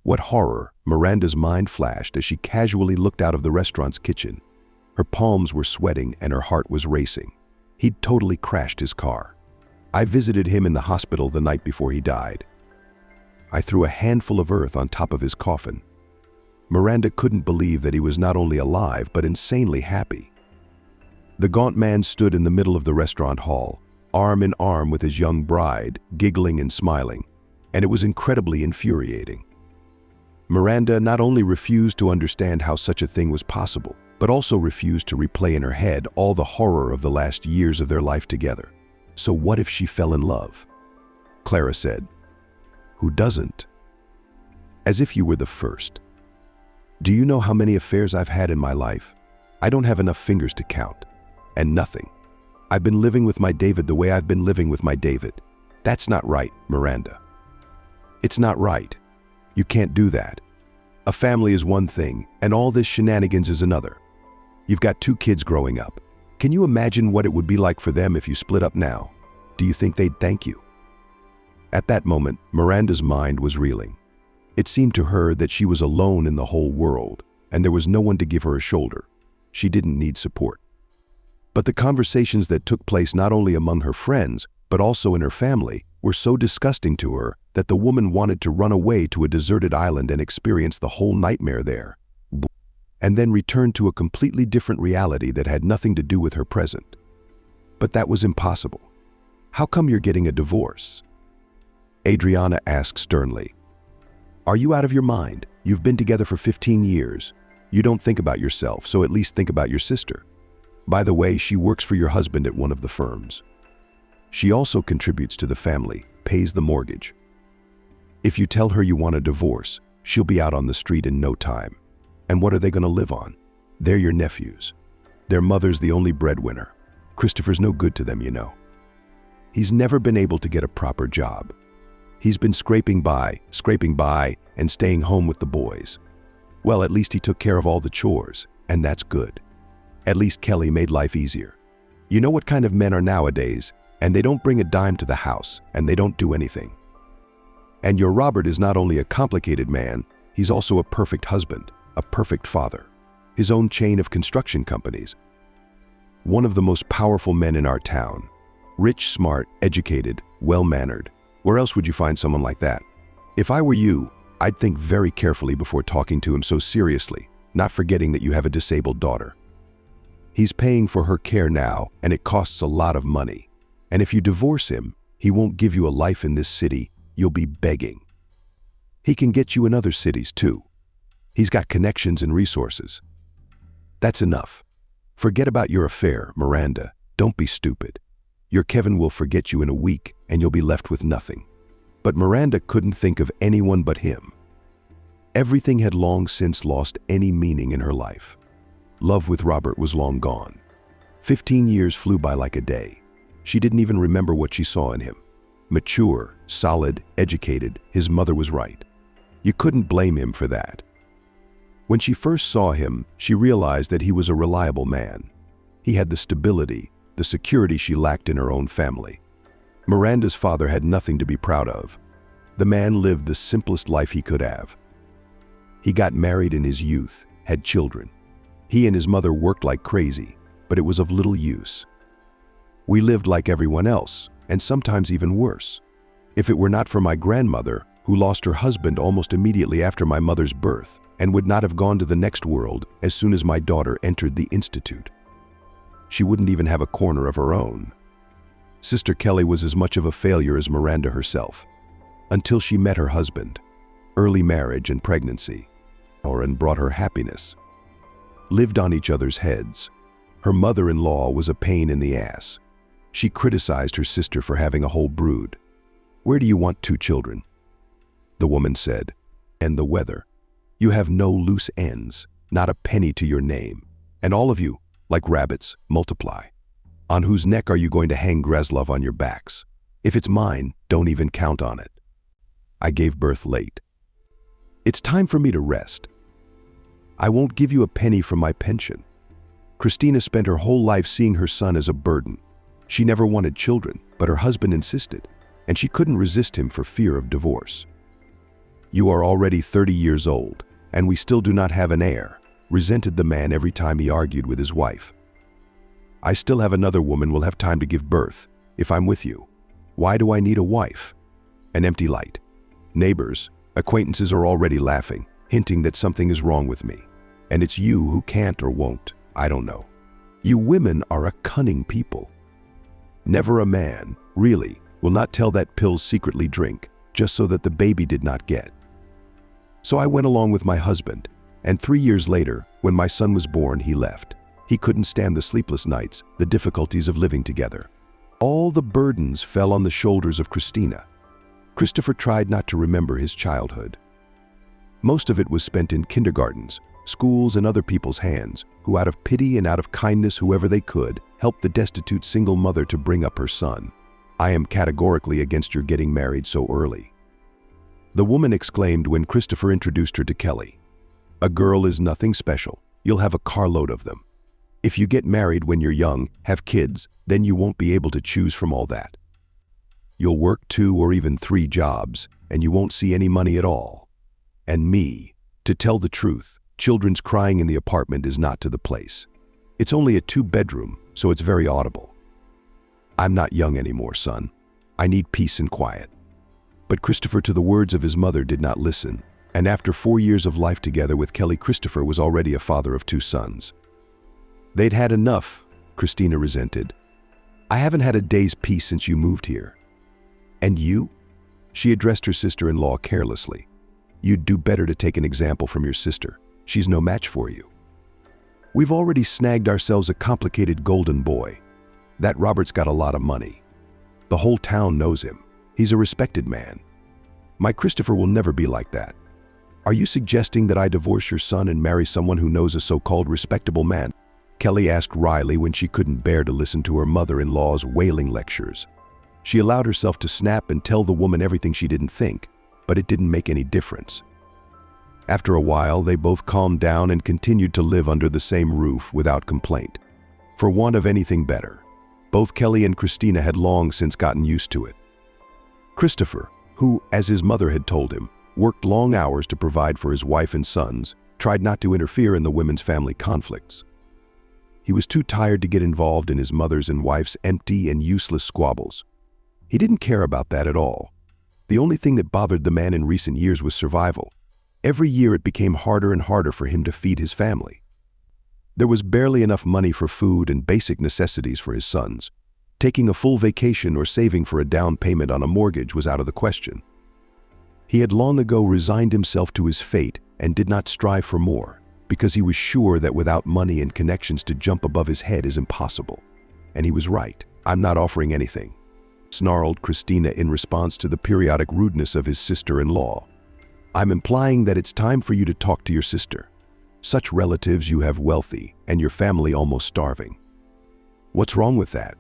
What horror, Miranda's mind flashed as she casually looked out of the restaurant's kitchen. Her palms were sweating and her heart was racing. He'd totally crashed his car. I visited him in the hospital the night before he died. I threw a handful of earth on top of his coffin. Miranda couldn't believe that he was not only alive but insanely happy. The gaunt man stood in the middle of the restaurant hall, arm in arm with his young bride, giggling and smiling, and it was incredibly infuriating. Miranda not only refused to understand how such a thing was possible, but also refused to replay in her head all the horror of the last years of their life together. So what if she fell in love? Clara said. Who doesn't? As if you were the first. Do you know how many affairs I've had in my life? I don't have enough fingers to count. And nothing. I've been living with my David the way I've been living with my David. That's not right, Miranda. It's not right. You can't do that. A family is one thing, and all this shenanigans is another. You've got 2 kids growing up. Can you imagine what it would be like for them if you split up now? Do you think they'd thank you? At that moment, Miranda's mind was reeling. It seemed to her that she was alone in the whole world, and there was no one to give her a shoulder. She didn't need support. But the conversations that took place not only among her friends, but also in her family, were so disgusting to her that the woman wanted to run away to a deserted island and experience the whole nightmare there, and then return to a completely different reality that had nothing to do with her present. But that was impossible. How come you're getting a divorce? Adriana asked sternly. Are you out of your mind? You've been together for 15 years. You don't think about yourself, so at least think about your sister. By the way, she works for your husband at one of the firms. She also contributes to the family, pays the mortgage. If you tell her you want a divorce, she'll be out on the street in no time. And what are they going to live on? They're your nephews. Their mother's the only breadwinner. Christopher's no good to them, you know. He's never been able to get a proper job. He's been scraping by, and staying home with the boys. Well, at least he took care of all the chores, and that's good. At least Kelly made life easier. You know what kind of men are nowadays, and they don't bring a dime to the house, and they don't do anything. And your Robert is not only a complicated man, he's also a perfect husband, a perfect father. His own chain of construction companies. One of the most powerful men in our town. Rich, smart, educated, well-mannered. Where else would you find someone like that? If I were you, I'd think very carefully before talking to him so seriously, not forgetting that you have a disabled daughter. He's paying for her care now, and it costs a lot of money. And if you divorce him, he won't give you a life in this city. You'll be begging. He can get you in other cities too. He's got connections and resources. That's enough. Forget about your affair, Miranda. Don't be stupid. Your Kevin will forget you in a week, and you'll be left with nothing. But Miranda couldn't think of anyone but him. Everything had long since lost any meaning in her life. Love with Robert was long gone. 15 years flew by like a day. She didn't even remember what she saw in him. Mature, solid, educated, his mother was right. You couldn't blame him for that. When she first saw him, she realized that he was a reliable man. He had the stability, the security she lacked in her own family. Miranda's father had nothing to be proud of. The man lived the simplest life he could have. He got married in his youth, had children. He and his mother worked like crazy, but it was of little use. We lived like everyone else, and sometimes even worse. If it were not for my grandmother, who lost her husband almost immediately after my mother's birth, and would not have gone to the next world as soon as my daughter entered the institute. She wouldn't even have a corner of her own. Sister Kelly was as much of a failure as Miranda herself, until she met her husband. Early marriage and pregnancy, and brought her happiness. Lived on each other's heads. Her mother-in-law was a pain in the ass. She criticized her sister for having a whole brood. Where do you want 2 children? The woman said. And the weather. You have no loose ends, not a penny to your name. And all of you, like rabbits, multiply. On whose neck are you going to hang Greslov on your backs? If it's mine, don't even count on it. I gave birth late. It's time for me to rest. I won't give you a penny from my pension. Christina spent her whole life seeing her son as a burden. She never wanted children, but her husband insisted, and she couldn't resist him for fear of divorce. You are already 30 years old, and we still do not have an heir, resented the man every time he argued with his wife. I still have another woman will have time to give birth, if I'm with you. Why do I need a wife? An empty light. Neighbors, acquaintances are already laughing, hinting that something is wrong with me. And it's you who can't or won't, I don't know. You women are a cunning people. Never a man, really, will not tell that pills secretly drink, just so that the baby did not get. So I went along with my husband, and 3 years later, when my son was born, he left. He couldn't stand the sleepless nights, the difficulties of living together. All the burdens fell on the shoulders of Christina. Christopher tried not to remember his childhood. Most of it was spent in kindergartens, schools, and other people's hands, who out of pity and out of kindness, whoever they could, helped the destitute single mother to bring up her son. I am categorically against your getting married so early. The woman exclaimed when Christopher introduced her to Kelly. A girl is nothing special. You'll have a carload of them. If you get married when you're young, have kids, then you won't be able to choose from all that. You'll work 2 or even 3 jobs, and you won't see any money at all. And me, to tell the truth, children's crying in the apartment is not to the place. It's only a 2-bedroom, so it's very audible. I'm not young anymore, son. I need peace and quiet. But Christopher, to the words of his mother, did not listen, and after 4 years of life together with Kelly, Christopher was already a father of 2 sons. They'd had enough, Christina resented. I haven't had a day's peace since you moved here. And you? She addressed her sister-in-law carelessly. You'd do better to take an example from your sister. She's no match for you. We've already snagged ourselves a complicated golden boy. That Robert's got a lot of money. The whole town knows him. He's a respected man. My Christopher will never be like that. Are you suggesting that I divorce your son and marry someone who knows a so-called respectable man? Kelly asked wryly when she couldn't bear to listen to her mother-in-law's wailing lectures. She allowed herself to snap and tell the woman everything she didn't think, but it didn't make any difference. After a while, they both calmed down and continued to live under the same roof without complaint. For want of anything better, both Kelly and Christina had long since gotten used to it. Christopher, who, as his mother had told him, worked long hours to provide for his wife and sons, tried not to interfere in the women's family conflicts. He was too tired to get involved in his mother's and wife's empty and useless squabbles. He didn't care about that at all. The only thing that bothered the man in recent years was survival. Every year it became harder and harder for him to feed his family. There was barely enough money for food and basic necessities for his sons. Taking a full vacation or saving for a down payment on a mortgage was out of the question. He had long ago resigned himself to his fate and did not strive for more, because he was sure that without money and connections to jump above his head is impossible. And he was right. I'm not offering anything, snarled Christina in response to the periodic rudeness of his sister-in-law. I'm implying that it's time for you to talk to your sister. Such relatives you have wealthy, and your family almost starving. What's wrong with that?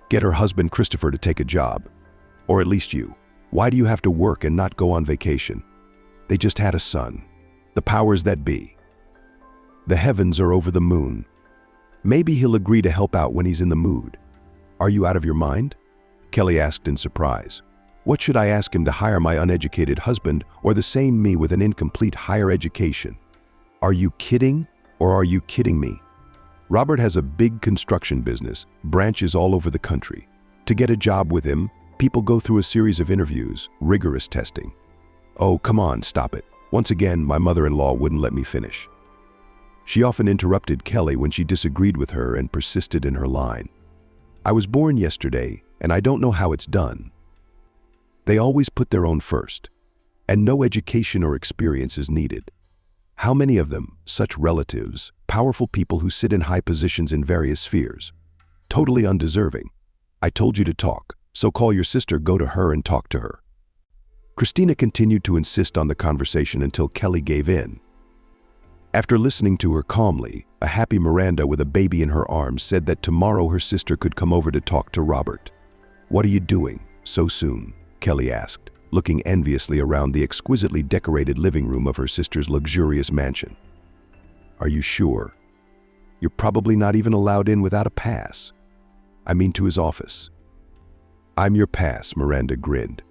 Get her husband Christopher to take a job. Or at least you. Why do you have to work and not go on vacation? They just had a son. The powers that be. The heavens are over the moon. Maybe he'll agree to help out when he's in the mood. Are you out of your mind? Kelly asked in surprise. What should I ask him to hire my uneducated husband or the same me with an incomplete higher education? Are you kidding or are you kidding me? Robert has a big construction business, branches all over the country. To get a job with him, people go through a series of interviews, rigorous testing. Oh, come on, stop it. Once again, my mother-in-law wouldn't let me finish. She often interrupted Kelly when she disagreed with her and persisted in her line. I was born yesterday, and I don't know how it's done. They always put their own first, and no education or experience is needed. How many of them, such relatives, powerful people who sit in high positions in various spheres, totally undeserving? I told you to talk, so call your sister, go to her and talk to her. Christina continued to insist on the conversation until Kelly gave in. After listening to her calmly, a happy Miranda with a baby in her arms said that tomorrow her sister could come over to talk to Robert. What are you doing so soon? Kelly asked, looking enviously around the exquisitely decorated living room of her sister's luxurious mansion. Are you sure? You're probably not even allowed in without a pass. I mean to his office. I'm your pass, Miranda grinned.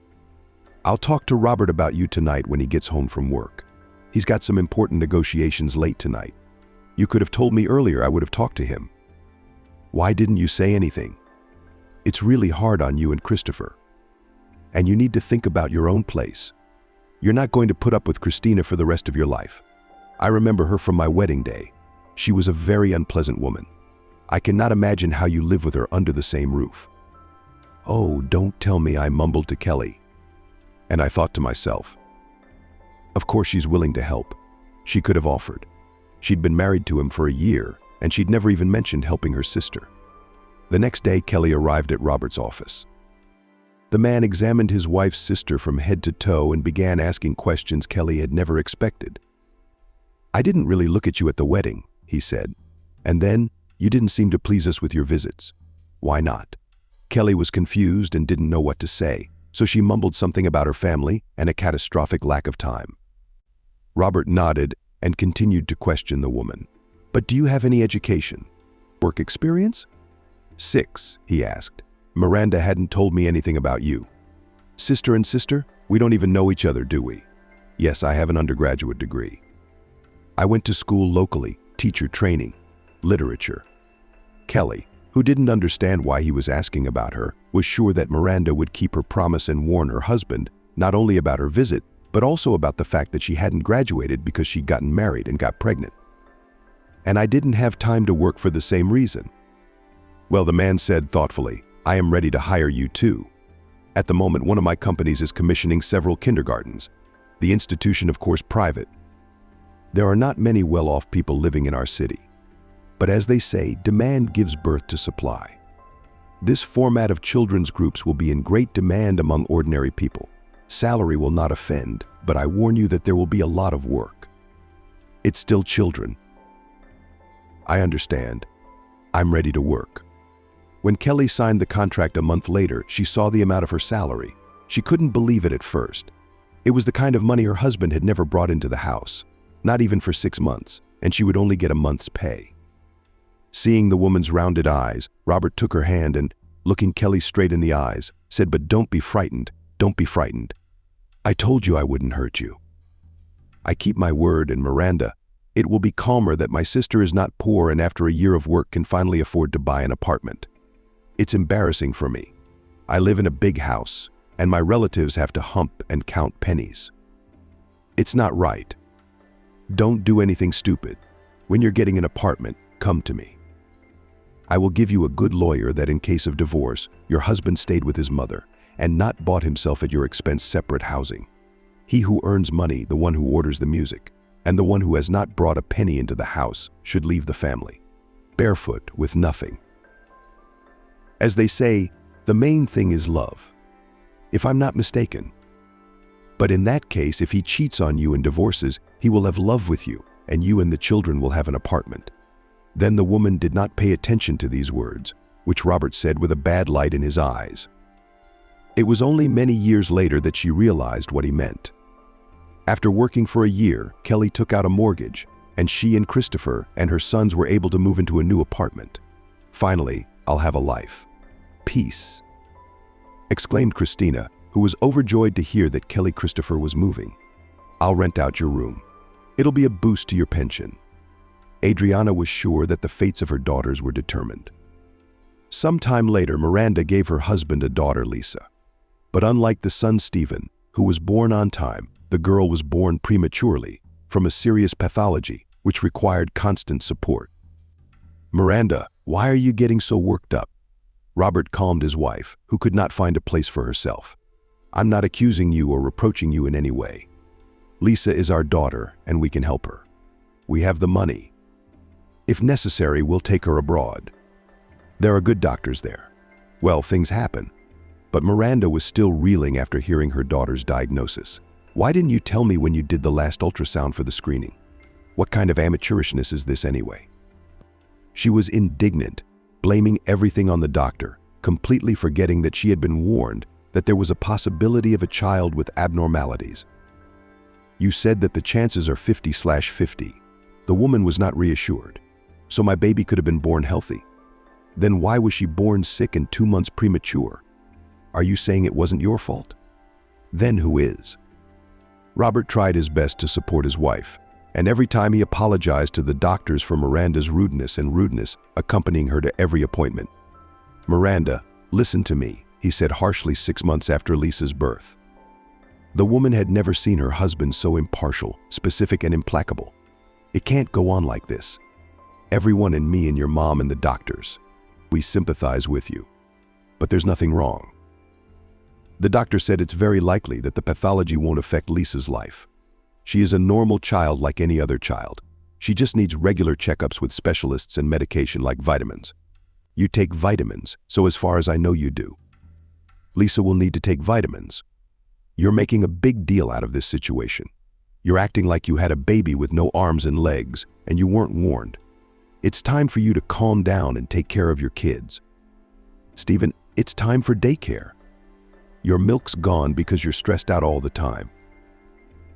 I'll talk to Robert about you tonight when he gets home from work. He's got some important negotiations late tonight. You could have told me earlier, I would have talked to him. Why didn't you say anything? It's really hard on you and Christopher. And you need to think about your own place. You're not going to put up with Christina for the rest of your life. I remember her from my wedding day. She was a very unpleasant woman. I cannot imagine how you live with her under the same roof. Oh, don't tell me, I mumbled to Kelly. And I thought to myself, of course she's willing to help. She could have offered. She'd been married to him for a year, and she'd never even mentioned helping her sister. The next day, Kelly arrived at Robert's office. The man examined his wife's sister from head to toe and began asking questions Kelly had never expected. I didn't really look at you at the wedding, he said. And then, you didn't seem to please us with your visits. Why not? Kelly was confused and didn't know what to say, so she mumbled something about her family and a catastrophic lack of time. Robert nodded and continued to question the woman. But do you have any education? Work experience? 6, he asked. Miranda hadn't told me anything about you. Sister and sister? We don't even know each other, do we? Yes, I have an undergraduate degree. I went to school locally, teacher training, literature. Kelly, who didn't understand why he was asking about her, was sure that Miranda would keep her promise and warn her husband, not only about her visit, but also about the fact that she hadn't graduated because she'd gotten married and got pregnant. And I didn't have time to work for the same reason. Well, the man said thoughtfully, I am ready to hire you too. At the moment, one of my companies is commissioning several kindergartens. The institution, of course, private. There are not many well-off people living in our city. But as they say, demand gives birth to supply. This format of children's groups will be in great demand among ordinary people. Salary will not offend, but I warn you that there will be a lot of work. It's still children. I understand. I'm ready to work. When Kelly signed the contract a month later, she saw the amount of her salary. She couldn't believe it at first. It was the kind of money her husband had never brought into the house, not even for 6 months, and she would only get a month's pay. Seeing the woman's rounded eyes, Robert took her hand and, looking Kelly straight in the eyes, said, But don't be frightened. Don't be frightened. I told you I wouldn't hurt you. I keep my word, and Miranda, it will be calmer that my sister is not poor and after a year of work can finally afford to buy an apartment. It's embarrassing for me. I live in a big house, and my relatives have to hump and count pennies. It's not right. Don't do anything stupid. When you're getting an apartment, come to me. I will give you a good lawyer that in case of divorce, your husband stayed with his mother and not bought himself at your expense separate housing. He who earns money, the one who orders the music, and the one who has not brought a penny into the house should leave the family, barefoot with nothing. As they say, the main thing is love, if I'm not mistaken. But in that case, if he cheats on you and divorces, he will have love with you, and you and the children will have an apartment. Then the woman did not pay attention to these words, which Robert said with a bad light in his eyes. It was only many years later that she realized what he meant. After working for a year, Kelly took out a mortgage, and she and Christopher and her sons were able to move into a new apartment. Finally, I'll have a life. Peace, exclaimed Christina, who was overjoyed to hear that Kelly Christopher was moving. I'll rent out your room. It'll be a boost to your pension. Adriana was sure that the fates of her daughters were determined. Some time later, Miranda gave her husband a daughter, Lisa. But unlike the son Stephen, who was born on time, the girl was born prematurely from a serious pathology which required constant support. Miranda, why are you getting so worked up? Robert calmed his wife, who could not find a place for herself. I'm not accusing you or reproaching you in any way. Lisa is our daughter, and we can help her. We have the money. If necessary, we'll take her abroad. There are good doctors there. Well, things happen. But Miranda was still reeling after hearing her daughter's diagnosis. Why didn't you tell me when you did the last ultrasound for the screening? What kind of amateurishness is this anyway? She was indignant, blaming everything on the doctor, completely forgetting that she had been warned that there was a possibility of a child with abnormalities. You said that the chances are 50/50. The woman was not reassured. So my baby could have been born healthy. Then why was she born sick and 2 months premature? Are you saying it wasn't your fault? then who is? Robert tried his best to support his wife, and every time he apologized to the doctors for Miranda's rudeness, accompanying her to every appointment. "Miranda, listen to me," he said harshly 6 months after Lisa's birth. The woman had never seen her husband so impartial, specific, and implacable. "It can't go on like this. Everyone and me and your mom and the doctors, we sympathize with you. But there's nothing wrong." The doctor said it's very likely that the pathology won't affect Lisa's life. She is a normal child like any other child. She just needs regular checkups with specialists and medication like vitamins. You take vitamins, so as far as I know you do. Lisa will need to take vitamins. You're making a big deal out of this situation. You're acting like you had a baby with no arms and legs, and you weren't warned. It's time for you to calm down and take care of your kids. Stephen, it's time for daycare. Your milk's gone because you're stressed out all the time.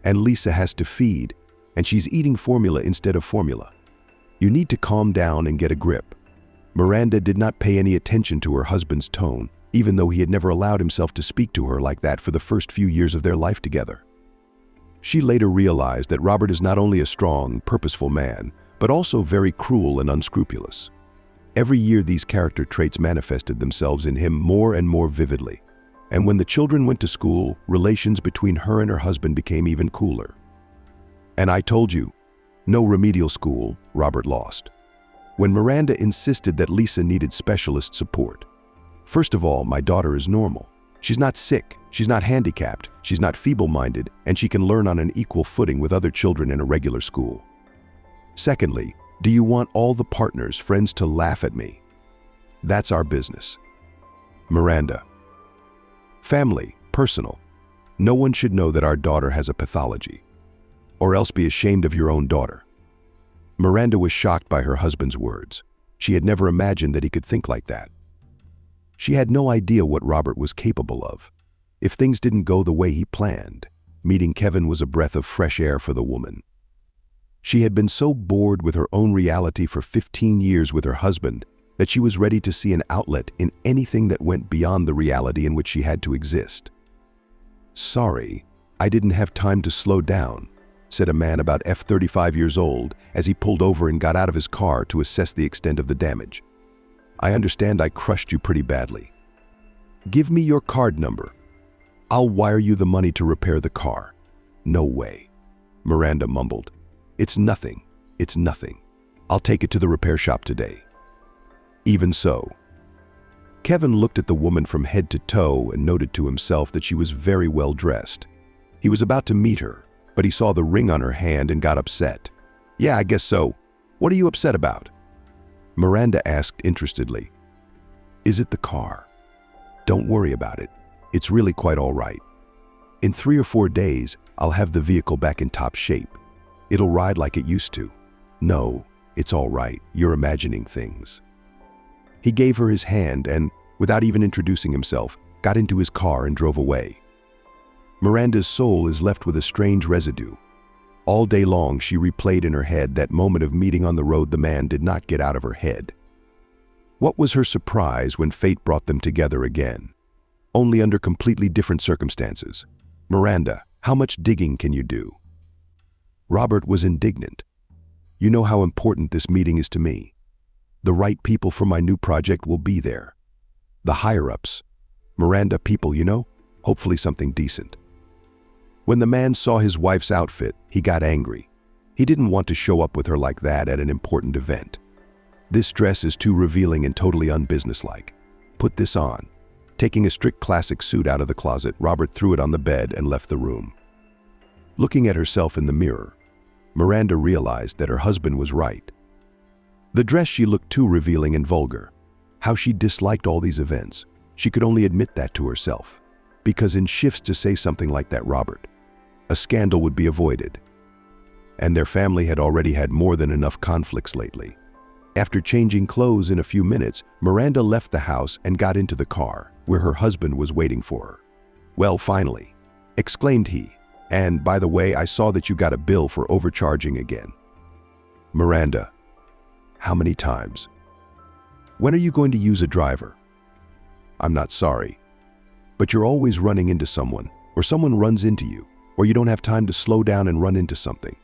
And Lisa has to feed, and she's eating formula instead of formula. You need to calm down and get a grip. Miranda did not pay any attention to her husband's tone, even though he had never allowed himself to speak to her like that for the first few years of their life together. She later realized that Robert is not only a strong, purposeful man, but also very cruel and unscrupulous. Every year these character traits manifested themselves in him more and more vividly. And when the children went to school, relations between her and her husband became even cooler. "And I told you, no remedial school," Robert lost. When Miranda insisted that Lisa needed specialist support. "First of all, my daughter is normal. She's not sick, she's not handicapped, she's not feeble-minded, and she can learn on an equal footing with other children in a regular school. Secondly, do you want all the partners, friends to laugh at me? That's our business. Miranda. Family, personal. No one should know that our daughter has a pathology. Or else be ashamed of your own daughter." Miranda was shocked by her husband's words. She had never imagined that he could think like that. She had no idea what Robert was capable of. If things didn't go the way he planned, meeting Kevin was a breath of fresh air for the woman. She had been so bored with her own reality for 15 years with her husband that she was ready to see an outlet in anything that went beyond the reality in which she had to exist. "Sorry, I didn't have time to slow down," said a man about 35 years old as he pulled over and got out of his car to assess the extent of the damage. "I understand I crushed you pretty badly. Give me your card number. I'll wire you the money to repair the car." "No way," Miranda mumbled. It's nothing. I'll take it to the repair shop today." Even so. Kevin looked at the woman from head to toe and noted to himself that she was very well dressed. He was about to meet her, but he saw the ring on her hand and got upset. "Yeah, I guess so. What are you upset about?" Miranda asked interestedly. "Is it the car?" "Don't worry about it. It's really quite all right. In 3 or 4 days, I'll have the vehicle back in top shape. It'll ride like it used to." "No, it's all right. You're imagining things." He gave her his hand and, without even introducing himself, got into his car and drove away. Miranda's soul is left with a strange residue. All day long she replayed in her head that moment of meeting on the road the man did not get out of her head. What was her surprise when fate brought them together again? Only under completely different circumstances. "Miranda, how much digging can you do?" Robert was indignant. "You know how important this meeting is to me. The right people for my new project will be there. The higher-ups. Miranda people, you know? Hopefully something decent." When the man saw his wife's outfit, he got angry. He didn't want to show up with her like that at an important event. "This dress is too revealing and totally unbusinesslike. Put this on." Taking a strict classic suit out of the closet, Robert threw it on the bed and left the room. Looking at herself in the mirror, Miranda realized that her husband was right. The dress she looked too revealing and vulgar. How she disliked all these events. She could only admit that to herself. Because in shifts to say something like that, Robert, a scandal would be avoided. And their family had already had more than enough conflicts lately. After changing clothes in a few minutes, Miranda left the house and got into the car, where her husband was waiting for her. "Well, finally," exclaimed he. "And by the way, I saw that you got a bill for overcharging again." "Miranda, how many times? When are you going to use a driver?" "I'm not sorry, but you're always running into someone. or someone runs into you, or you don't have time to slow down and run into something.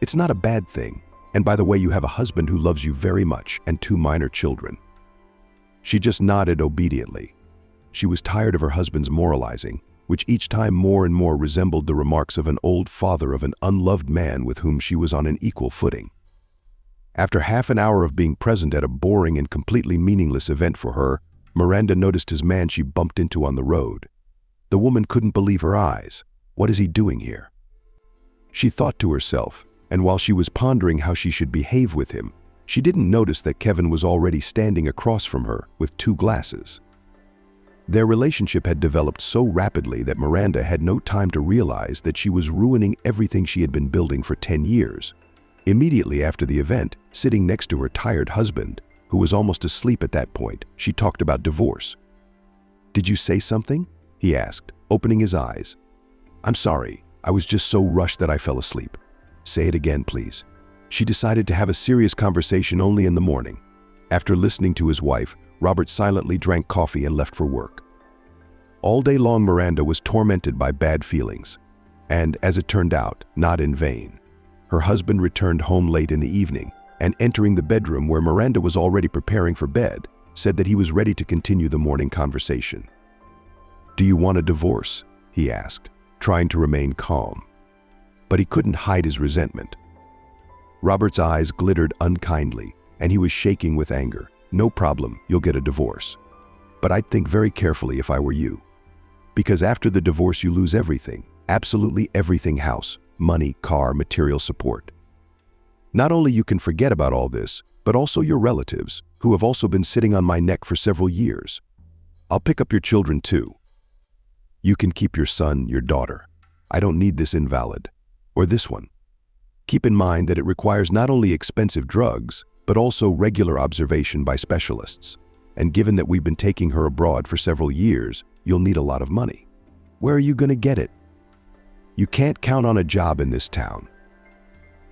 It's not a bad thing, and by the way, you have a husband who loves you very much and 2 minor children." She just nodded obediently. She was tired of her husband's moralizing, which each time more and more resembled the remarks of an old father of an unloved man with whom she was on an equal footing. After half an hour of being present at a boring and completely meaningless event for her, Miranda noticed his man she bumped into on the road. The woman couldn't believe her eyes. What is he doing here? She thought to herself, and while she was pondering how she should behave with him, she didn't notice that Kevin was already standing across from her with 2 glasses. Their relationship had developed so rapidly that Miranda had no time to realize that she was ruining everything she had been building for 10 years. Immediately after the event, sitting next to her tired husband, who was almost asleep at that point, she talked about divorce. "Did you say something?" he asked, opening his eyes. "I'm sorry, I was just so rushed that I fell asleep." "Say it again, please." She decided to have a serious conversation only in the morning. After listening to his wife, Robert silently drank coffee and left for work. All day long, Miranda was tormented by bad feelings. And, as it turned out, not in vain. Her husband returned home late in the evening, and entering the bedroom where Miranda was already preparing for bed, said that he was ready to continue the morning conversation. "Do you want a divorce?" he asked, trying to remain calm. But he couldn't hide his resentment. Robert's eyes glittered unkindly, and he was shaking with anger. "No problem, you'll get a divorce. But I'd think very carefully if I were you. Because after the divorce you lose everything, absolutely everything: house, money, car, material support. Not only you can forget about all this, but also your relatives, who have also been sitting on my neck for several years. I'll pick up your children too. You can keep your son, your daughter. I don't need this invalid. Or this one. Keep in mind that it requires not only expensive drugs, but also regular observation by specialists. And given that we've been taking her abroad for several years, you'll need a lot of money. Where are you going to get it? You can't count on a job in this town.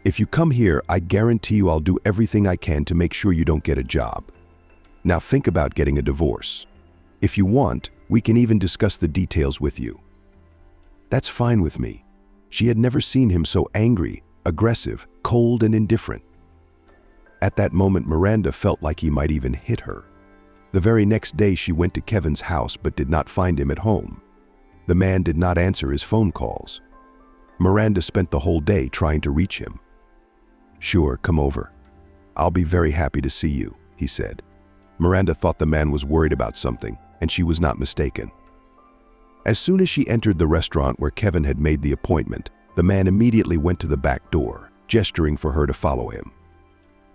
If you come here, I guarantee you I'll do everything I can to make sure you don't get a job. Now think about getting a divorce. If you want, we can even discuss the details with you." That's fine with me. She had never seen him so angry, aggressive, cold, and indifferent. At that moment, Miranda felt like he might even hit her. The very next day, she went to Kevin's house but did not find him at home. The man did not answer his phone calls. Miranda spent the whole day trying to reach him. "Sure, come over. I'll be very happy to see you," he said. Miranda thought the man was worried about something, and she was not mistaken. As soon as she entered the restaurant where Kevin had made the appointment, the man immediately went to the back door, gesturing for her to follow him.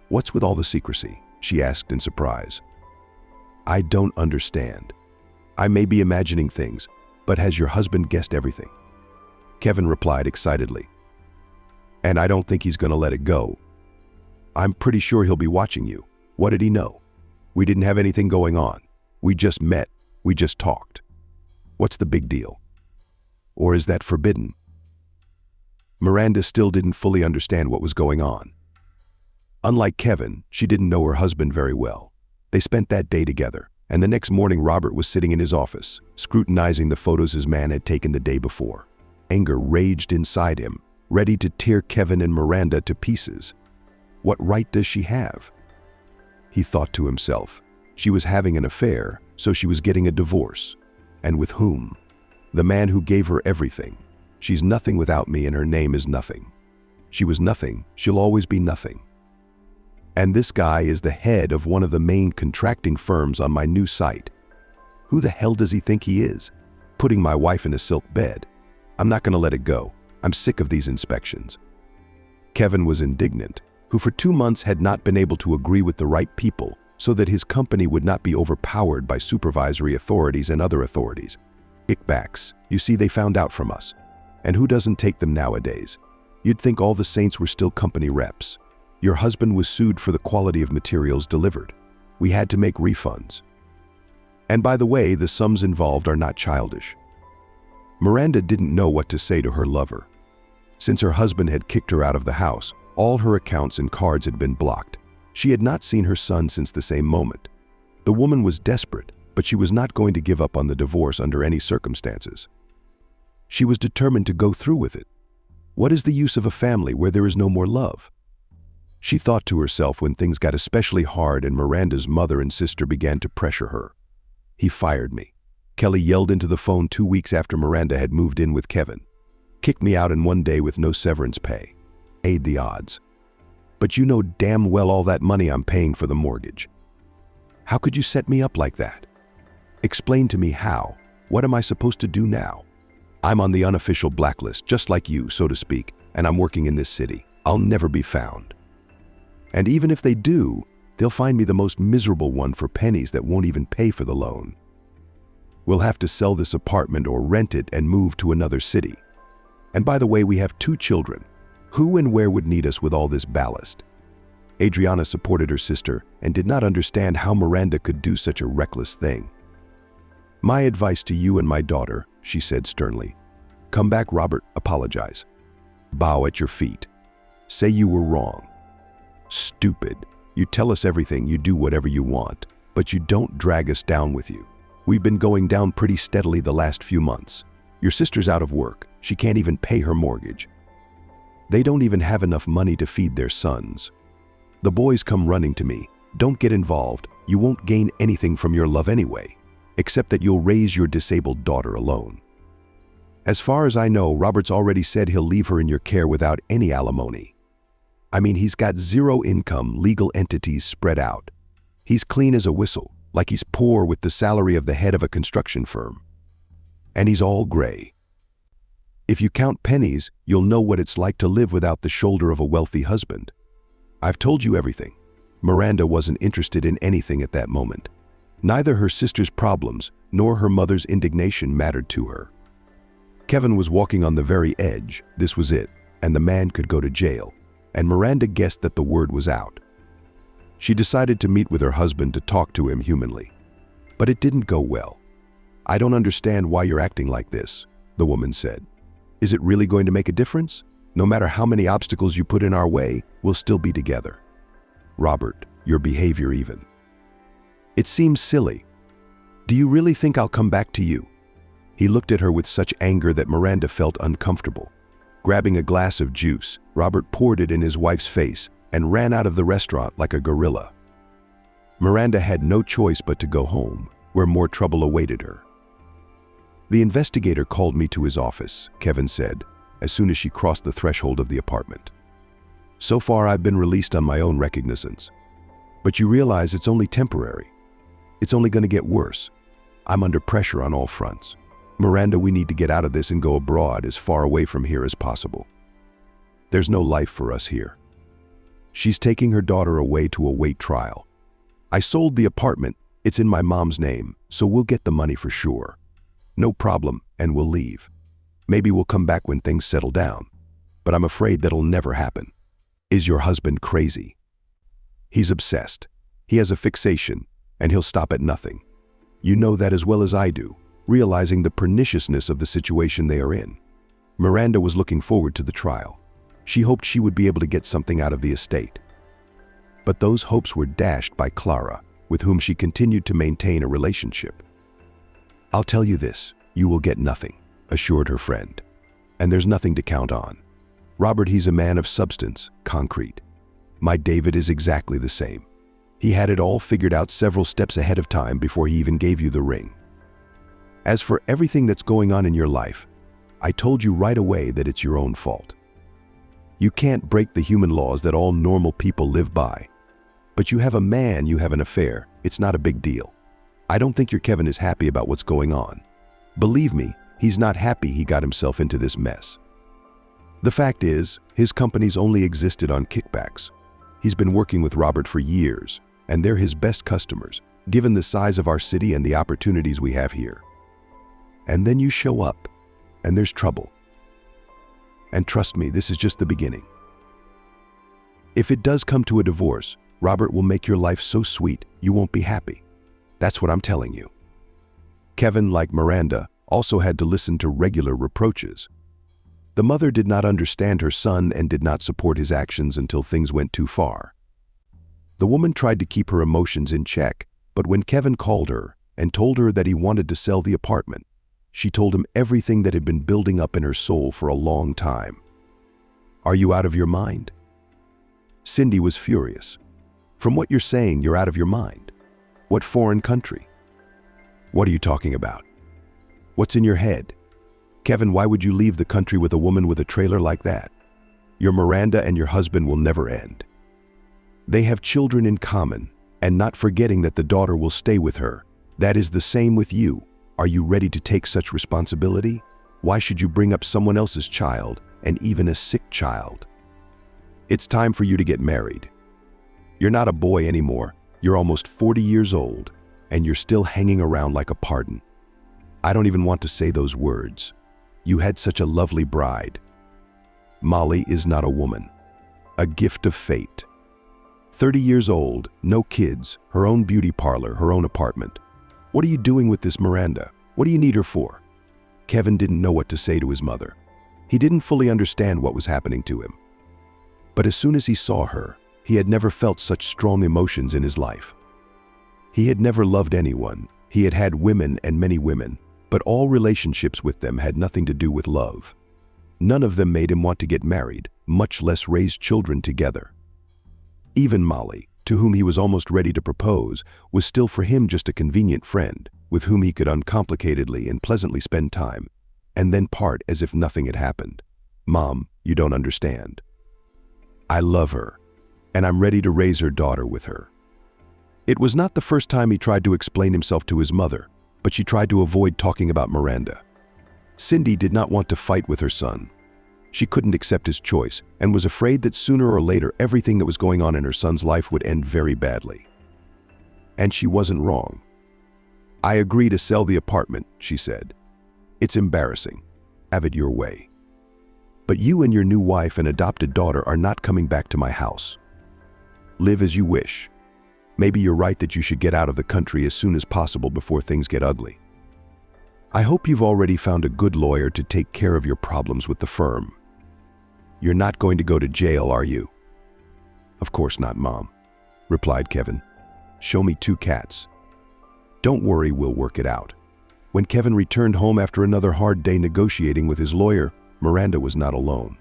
"What's with all the secrecy?" she asked in surprise. "I don't understand. I may be imagining things, but has your husband guessed everything?" Kevin replied excitedly. "And I don't think he's going to let it go. I'm pretty sure he'll be watching you. What did he know? We didn't have anything going on. We just met. We just talked. What's the big deal? Or is that forbidden?" Miranda still didn't fully understand what was going on. Unlike Kevin, she didn't know her husband very well. They spent that day together, and the next morning Robert was sitting in his office, scrutinizing the photos his man had taken the day before. Anger raged inside him, ready to tear Kevin and Miranda to pieces. What right does she have? He thought to himself. She was having an affair, so she was getting a divorce. And with whom? The man who gave her everything. She's nothing without me, and her name is nothing. She was nothing, she'll always be nothing. And this guy is the head of one of the main contracting firms on my new site. Who the hell does he think he is? Putting my wife in a silk bed. I'm not going to let it go. I'm sick of these inspections. Kevin was indignant, who for 2 months had not been able to agree with the right people so that his company would not be overpowered by supervisory authorities and other authorities. Kickbacks. You see, they found out from us. And who doesn't take them nowadays? You'd think all the saints were still company reps. Your husband was sued for the quality of materials delivered. We had to make refunds. And by the way, the sums involved are not childish. Miranda didn't know what to say to her lover. Since her husband had kicked her out of the house, all her accounts and cards had been blocked. She had not seen her son since the same moment. The woman was desperate, but she was not going to give up on the divorce under any circumstances. She was determined to go through with it. What is the use of a family where there is no more love? She thought to herself when things got especially hard and Miranda's mother and sister began to pressure her. He fired me. Kelly yelled into the phone 2 weeks after Miranda had moved in with Kevin. Kicked me out in one day with no severance pay. Aid the odds. But you know damn well all that money I'm paying for the mortgage. How could you set me up like that? Explain to me how. What am I supposed to do now? I'm on the unofficial blacklist, just like you, so to speak, and I'm working in this city. I'll never be found. And even if they do, they'll find me the most miserable one for pennies that won't even pay for the loan. We'll have to sell this apartment or rent it and move to another city. And by the way, we have 2 children. Who and where would need us with all this ballast? Adriana supported her sister and did not understand how Miranda could do such a reckless thing. My advice to you and my daughter, she said sternly. Come back, Robert, apologize. Bow at your feet. Say you were wrong. Stupid. You tell us everything, you do whatever you want, but you don't drag us down with you. We've been going down pretty steadily the last few months. Your sister's out of work. She can't even pay her mortgage. They don't even have enough money to feed their sons. The boys come running to me. Don't get involved. You won't gain anything from your love anyway, except that you'll raise your disabled daughter alone. As far as I know, Robert's already said he'll leave her in your care without any alimony. I mean, he's got 0 income, legal entities spread out. He's clean as a whistle, like he's poor with the salary of the head of a construction firm. And he's all gray. If you count pennies, you'll know what it's like to live without the shoulder of a wealthy husband. I've told you everything. Miranda wasn't interested in anything at that moment. Neither her sister's problems nor her mother's indignation mattered to her. Kevin was walking on the very edge, this was it, and the man could go to jail, and Miranda guessed that the word was out. She decided to meet with her husband to talk to him humanly. But it didn't go well. I don't understand why you're acting like this, the woman said. Is it really going to make a difference? No matter how many obstacles you put in our way, we'll still be together. Robert, your behavior even. It seems silly. Do you really think I'll come back to you? He looked at her with such anger that Miranda felt uncomfortable. Grabbing a glass of juice, Robert poured it in his wife's face and ran out of the restaurant like a gorilla. Miranda had no choice but to go home, where more trouble awaited her. The investigator called me to his office, Kevin said, as soon as she crossed the threshold of the apartment. So far, I've been released on my own recognizance. But you realize it's only temporary. It's only going to get worse. I'm under pressure on all fronts. Miranda, we need to get out of this and go abroad as far away from here as possible. There's no life for us here. She's taking her daughter away to await trial. I sold the apartment. It's in my mom's name, so we'll get the money for sure. No problem, and we'll leave. Maybe we'll come back when things settle down, but I'm afraid that'll never happen. Is your husband crazy? He's obsessed. He has a fixation, and he'll stop at nothing. You know that as well as I do, realizing the perniciousness of the situation they are in. Miranda was looking forward to the trial. She hoped she would be able to get something out of the estate. But those hopes were dashed by Clara, with whom she continued to maintain a relationship. I'll tell you this, you will get nothing, assured her friend. And there's nothing to count on. Robert, he's a man of substance, concrete. My David is exactly the same. He had it all figured out several steps ahead of time before he even gave you the ring. As for everything that's going on in your life, I told you right away that it's your own fault. You can't break the human laws that all normal people live by. But you have a man, you have an affair. It's not a big deal. I don't think your Kevin is happy about what's going on. Believe me, he's not happy he got himself into this mess. The fact is, his company's only existed on kickbacks. He's been working with Robert for years, and they're his best customers, given the size of our city and the opportunities we have here. And then you show up, and there's trouble. And trust me, this is just the beginning. If it does come to a divorce, Robert will make your life so sweet you won't be happy. That's what I'm telling you. Kevin, like Miranda, also had to listen to regular reproaches. The mother did not understand her son and did not support his actions until things went too far. The woman tried to keep her emotions in check, but when Kevin called her and told her that he wanted to sell the apartment, She told him everything that had been building up in her soul for a long time. "Are you out of your mind?" Cindy was furious. "From what you're saying, you're out of your mind. What foreign country? What are you talking about? What's in your head? Kevin, why would you leave the country with a woman with a trailer like that? Your Miranda and your husband will never end. They have children in common, and not forgetting that the daughter will stay with her. That is the same with you. Are you ready to take such responsibility? Why should you bring up someone else's child, and even a sick child? It's time for you to get married. You're not a boy anymore. You're almost 40 years old, and you're still hanging around like a pardon. I don't even want to say those words. You had such a lovely bride. Molly is not a woman. A gift of fate. 30 years old, no kids, her own beauty parlor, her own apartment. What are you doing with this Miranda? What do you need her for?" Kevin didn't know what to say to his mother. He didn't fully understand what was happening to him. But as soon as he saw her, he had never felt such strong emotions in his life. He had never loved anyone. He had had women and many women, but all relationships with them had nothing to do with love. None of them made him want to get married, much less raise children together. Even Molly, to whom he was almost ready to propose, was still for him just a convenient friend, with whom he could uncomplicatedly and pleasantly spend time, and then part as if nothing had happened. "Mom, you don't understand. I love her, and I'm ready to raise her daughter with her." It was not the first time he tried to explain himself to his mother, but she tried to avoid talking about Miranda. Cindy did not want to fight with her son. She couldn't accept his choice and was afraid that sooner or later everything that was going on in her son's life would end very badly. And she wasn't wrong. "I agree to sell the apartment," she said. "It's embarrassing. Have it your way. But you and your new wife and adopted daughter are not coming back to my house. Live as you wish. Maybe you're right that you should get out of the country as soon as possible before things get ugly. I hope you've already found a good lawyer to take care of your problems with the firm. You're not going to go to jail, are you?" "Of course not, Mom," replied Kevin. "Show me 2 cats. Don't worry, we'll work it out." When Kevin returned home after another hard day negotiating with his lawyer, Miranda was not alone.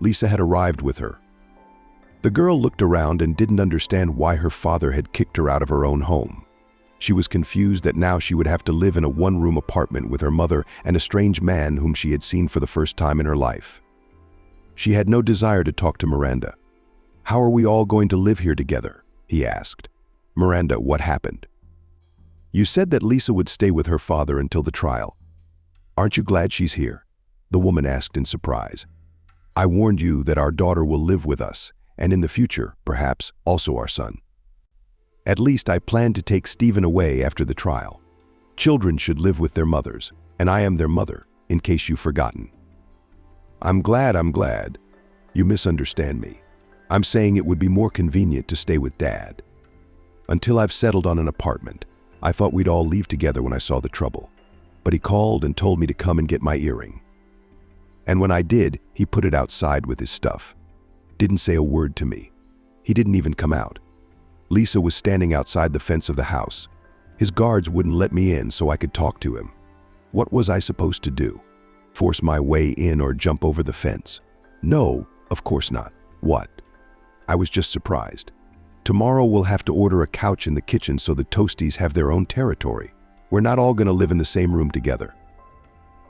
Lisa had arrived with her. The girl looked around and didn't understand why her father had kicked her out of her own home. She was confused that now she would have to live in a one-room apartment with her mother and a strange man whom she had seen for the first time in her life. She had no desire to talk to Miranda. "How are we all going to live here together?" he asked. "Miranda, what happened?" "You said that Lisa would stay with her father until the trial. Aren't you glad she's here?" the woman asked in surprise. "I warned you that our daughter will live with us, and in the future, perhaps, also our son. At least I plan to take Stephen away after the trial. Children should live with their mothers, and I am their mother, in case you've forgotten." I'm glad. You misunderstand me. I'm saying it would be more convenient to stay with Dad. Until I've settled on an apartment, I thought we'd all leave together when I saw the trouble. But he called and told me to come and get my earring. And when I did, he put it outside with his stuff. Didn't say a word to me. He didn't even come out. Lisa was standing outside the fence of the house. His guards wouldn't let me in so I could talk to him. What was I supposed to do? Force my way in or jump over the fence? No, of course not. What? I was just surprised. Tomorrow we'll have to order a couch in the kitchen so the Toasties have their own territory. We're not all going to live in the same room together.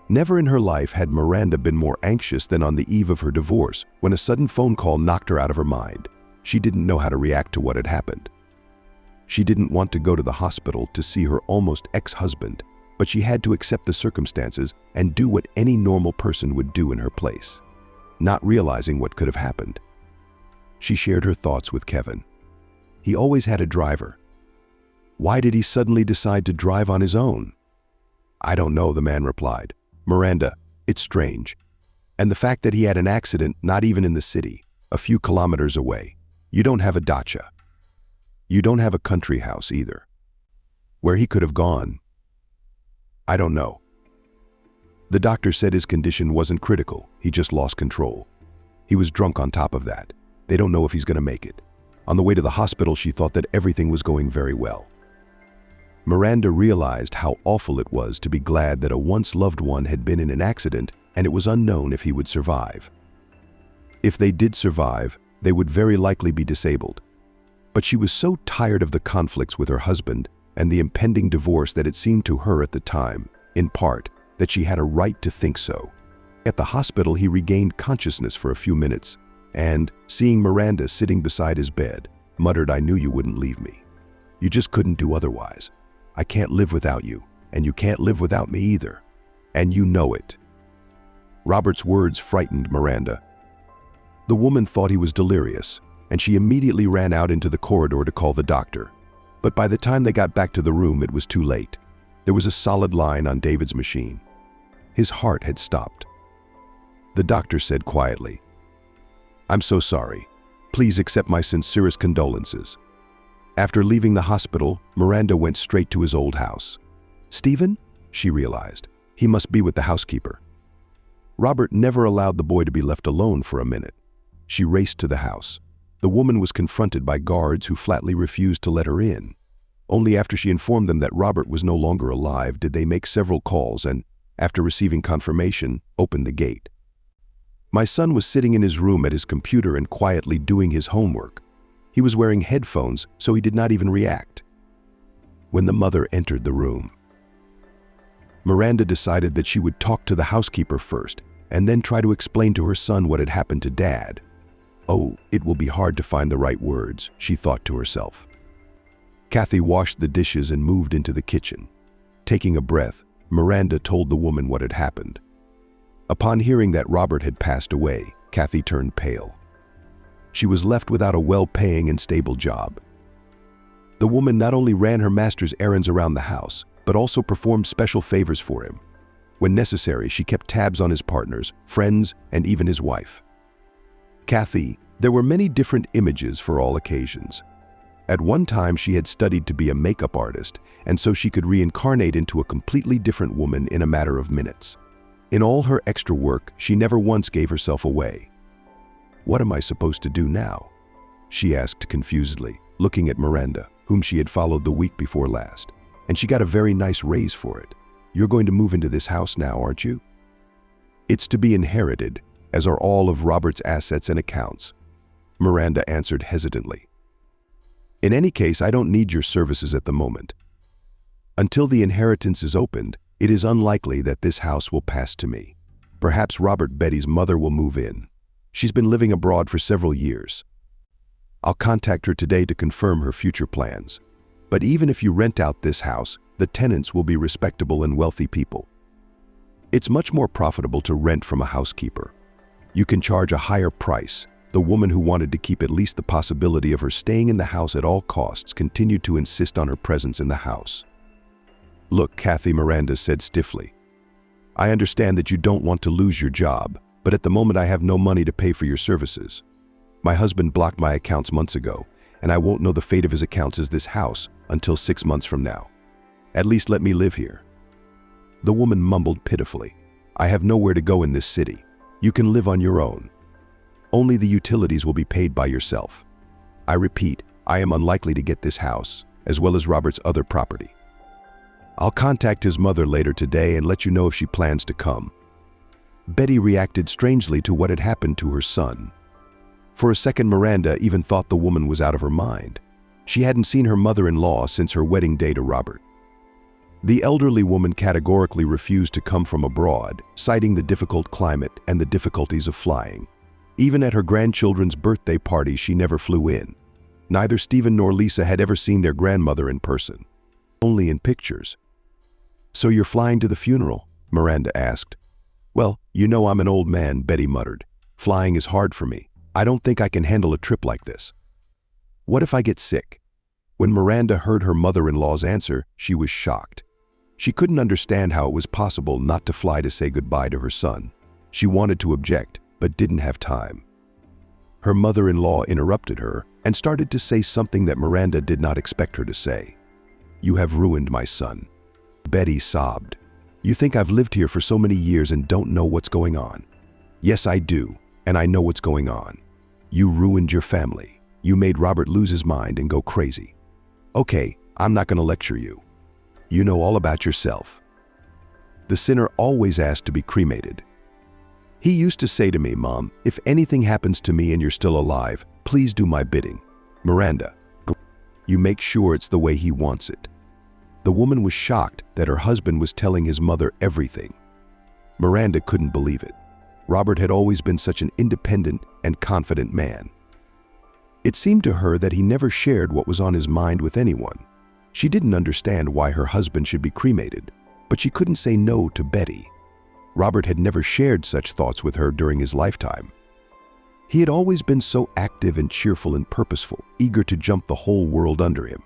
Never in her life had Miranda been more anxious than on the eve of her divorce when a sudden phone call knocked her out of her mind. She didn't know how to react to what had happened. She didn't want to go to the hospital to see her almost ex-husband, but she had to accept the circumstances and do what any normal person would do in her place, not realizing what could have happened. She shared her thoughts with Kevin. He always had a driver. Why did he suddenly decide to drive on his own? I don't know, the man replied. Miranda, it's strange. And the fact that he had an accident not even in the city, a few kilometers away. You don't have a dacha. You don't have a country house either. Where he could have gone, I don't know. The doctor said his condition wasn't critical, he just lost control. He was drunk on top of that. They don't know if he's going to make it. On the way to the hospital, she thought that everything was going very well. Miranda realized how awful it was to be glad that a once loved one had been in an accident and it was unknown if he would survive. If they did survive, they would very likely be disabled. But she was so tired of the conflicts with her husband and the impending divorce that it seemed to her at the time, in part, that she had a right to think so. At the hospital, he regained consciousness for a few minutes and, seeing Miranda sitting beside his bed, muttered, "I knew you wouldn't leave me. You just couldn't do otherwise. I can't live without you, and you can't live without me either. And you know it." Robert's words frightened Miranda. The woman thought he was delirious, and she immediately ran out into the corridor to call the doctor. But by the time they got back to the room, it was too late. There was a solid line on David's machine. His heart had stopped. The doctor said quietly, "I'm so sorry. Please accept my sincerest condolences." After leaving the hospital, Miranda went straight to his old house. Stephen? She realized. He must be with the housekeeper. Robert never allowed the boy to be left alone for a minute. She raced to the house. The woman was confronted by guards who flatly refused to let her in. Only after she informed them that Robert was no longer alive did they make several calls and, after receiving confirmation, opened the gate. "My son was sitting in his room at his computer and quietly doing his homework. He was wearing headphones, so he did not even react." When the mother entered the room, Miranda decided that she would talk to the housekeeper first and then try to explain to her son what had happened to Dad. "Oh, it will be hard to find the right words," she thought to herself. Kathy washed the dishes and moved into the kitchen. Taking a breath, Miranda told the woman what had happened. Upon hearing that Robert had passed away, Kathy turned pale. She was left without a well-paying and stable job. The woman not only ran her master's errands around the house, but also performed special favors for him. When necessary, she kept tabs on his partners, friends, and even his wife. Kathy, there were many different images for all occasions. At one time, she had studied to be a makeup artist, and so she could reincarnate into a completely different woman in a matter of minutes. In all her extra work, she never once gave herself away. "What am I supposed to do now?" she asked confusedly, looking at Miranda, whom she had followed the week before last. "And she got a very nice raise for it. You're going to move into this house now, aren't you?" "It's to be inherited, as are all of Robert's assets and accounts," Miranda answered hesitantly. "In any case, I don't need your services at the moment. Until the inheritance is opened, it is unlikely that this house will pass to me. Perhaps Robert Betty's mother will move in. She's been living abroad for several years. I'll contact her today to confirm her future plans. But even if you rent out this house, the tenants will be respectable and wealthy people. It's much more profitable to rent from a housekeeper. You can charge a higher price." The woman, who wanted to keep at least the possibility of her staying in the house at all costs, continued to insist on her presence in the house. "Look, Kathy," Miranda said stiffly. "I understand that you don't want to lose your job, but at the moment I have no money to pay for your services. My husband blocked my accounts months ago, and I won't know the fate of his accounts as this house until 6 months from now. At least let me live here." The woman mumbled pitifully, "I have nowhere to go in this city. You can live on your own. Only the utilities will be paid by yourself. I repeat, I am unlikely to get this house, as well as Robert's other property. I'll contact his mother later today and let you know if she plans to come." Betty reacted strangely to what had happened to her son. For a second, Miranda even thought the woman was out of her mind. She hadn't seen her mother-in-law since her wedding day to Robert. The elderly woman categorically refused to come from abroad, citing the difficult climate and the difficulties of flying. Even at her grandchildren's birthday party, she never flew in. Neither Stephen nor Lisa had ever seen their grandmother in person, only in pictures. "So you're flying to the funeral?" Miranda asked. "Well, you know I'm an old man," Betty muttered. "Flying is hard for me. I don't think I can handle a trip like this. What if I get sick?" When Miranda heard her mother-in-law's answer, she was shocked. She couldn't understand how it was possible not to fly to say goodbye to her son. She wanted to object, but didn't have time. Her mother-in-law interrupted her and started to say something that Miranda did not expect her to say. "You have ruined my son." Betty sobbed. "You think I've lived here for so many years and don't know what's going on?" "Yes, I do, and I know what's going on. You ruined your family. You made Robert lose his mind and go crazy." "Okay, I'm not going to lecture you. You know all about yourself. The sinner always asked to be cremated. He used to say to me, Mom, if anything happens to me and you're still alive, please do my bidding. Miranda, you make sure it's the way he wants it. The woman was shocked that her husband was telling his mother everything. Miranda couldn't believe it. Robert had always been such an independent and confident man. It seemed to her that he never shared what was on his mind with anyone. She didn't understand why her husband should be cremated, but she couldn't say no to Betty. Robert had never shared such thoughts with her during his lifetime. He had always been so active and cheerful and purposeful, eager to jump the whole world under him.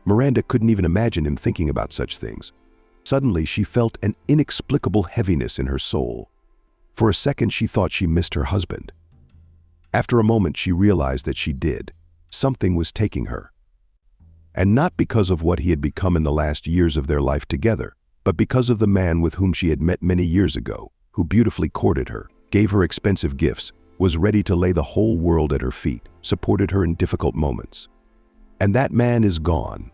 Miranda couldn't even imagine him thinking about such things. Suddenly, she felt an inexplicable heaviness in her soul. For a second, she thought she missed her husband. After a moment, she realized that she did. Something was taking her. And not because of what he had become in the last years of their life together, but because of the man with whom she had met many years ago, who beautifully courted her, gave her expensive gifts, was ready to lay the whole world at her feet, supported her in difficult moments. And that man is gone.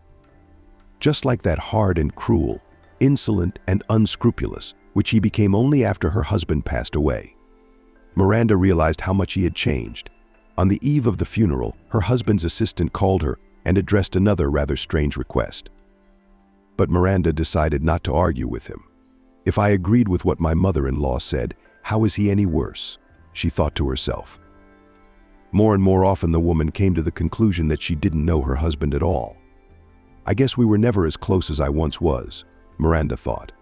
Just like that hard and cruel, insolent and unscrupulous, which he became only after her husband passed away. Miranda realized how much he had changed. On the eve of the funeral, her husband's assistant called her and addressed another rather strange request. But Miranda decided not to argue with him. If I agreed with what my mother-in-law said, how is he any worse? She thought to herself. More and more often the woman came to the conclusion that she didn't know her husband at all. I guess we were never as close as I once was, Miranda thought.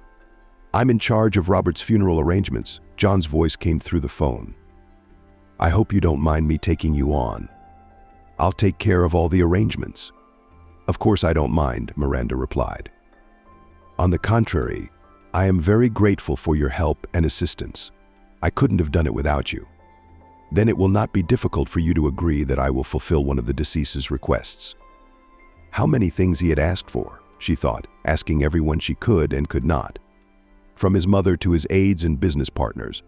I'm in charge of Robert's funeral arrangements. John's voice came through the phone. I hope you don't mind me taking you on. I'll take care of all the arrangements. Of course I don't mind, Miranda replied. On the contrary, I am very grateful for your help and assistance. I couldn't have done it without you. Then it will not be difficult for you to agree that I will fulfill one of the deceased's requests. How many things he had asked for, she thought, asking everyone she could and could not. From his mother to his aides and business partners.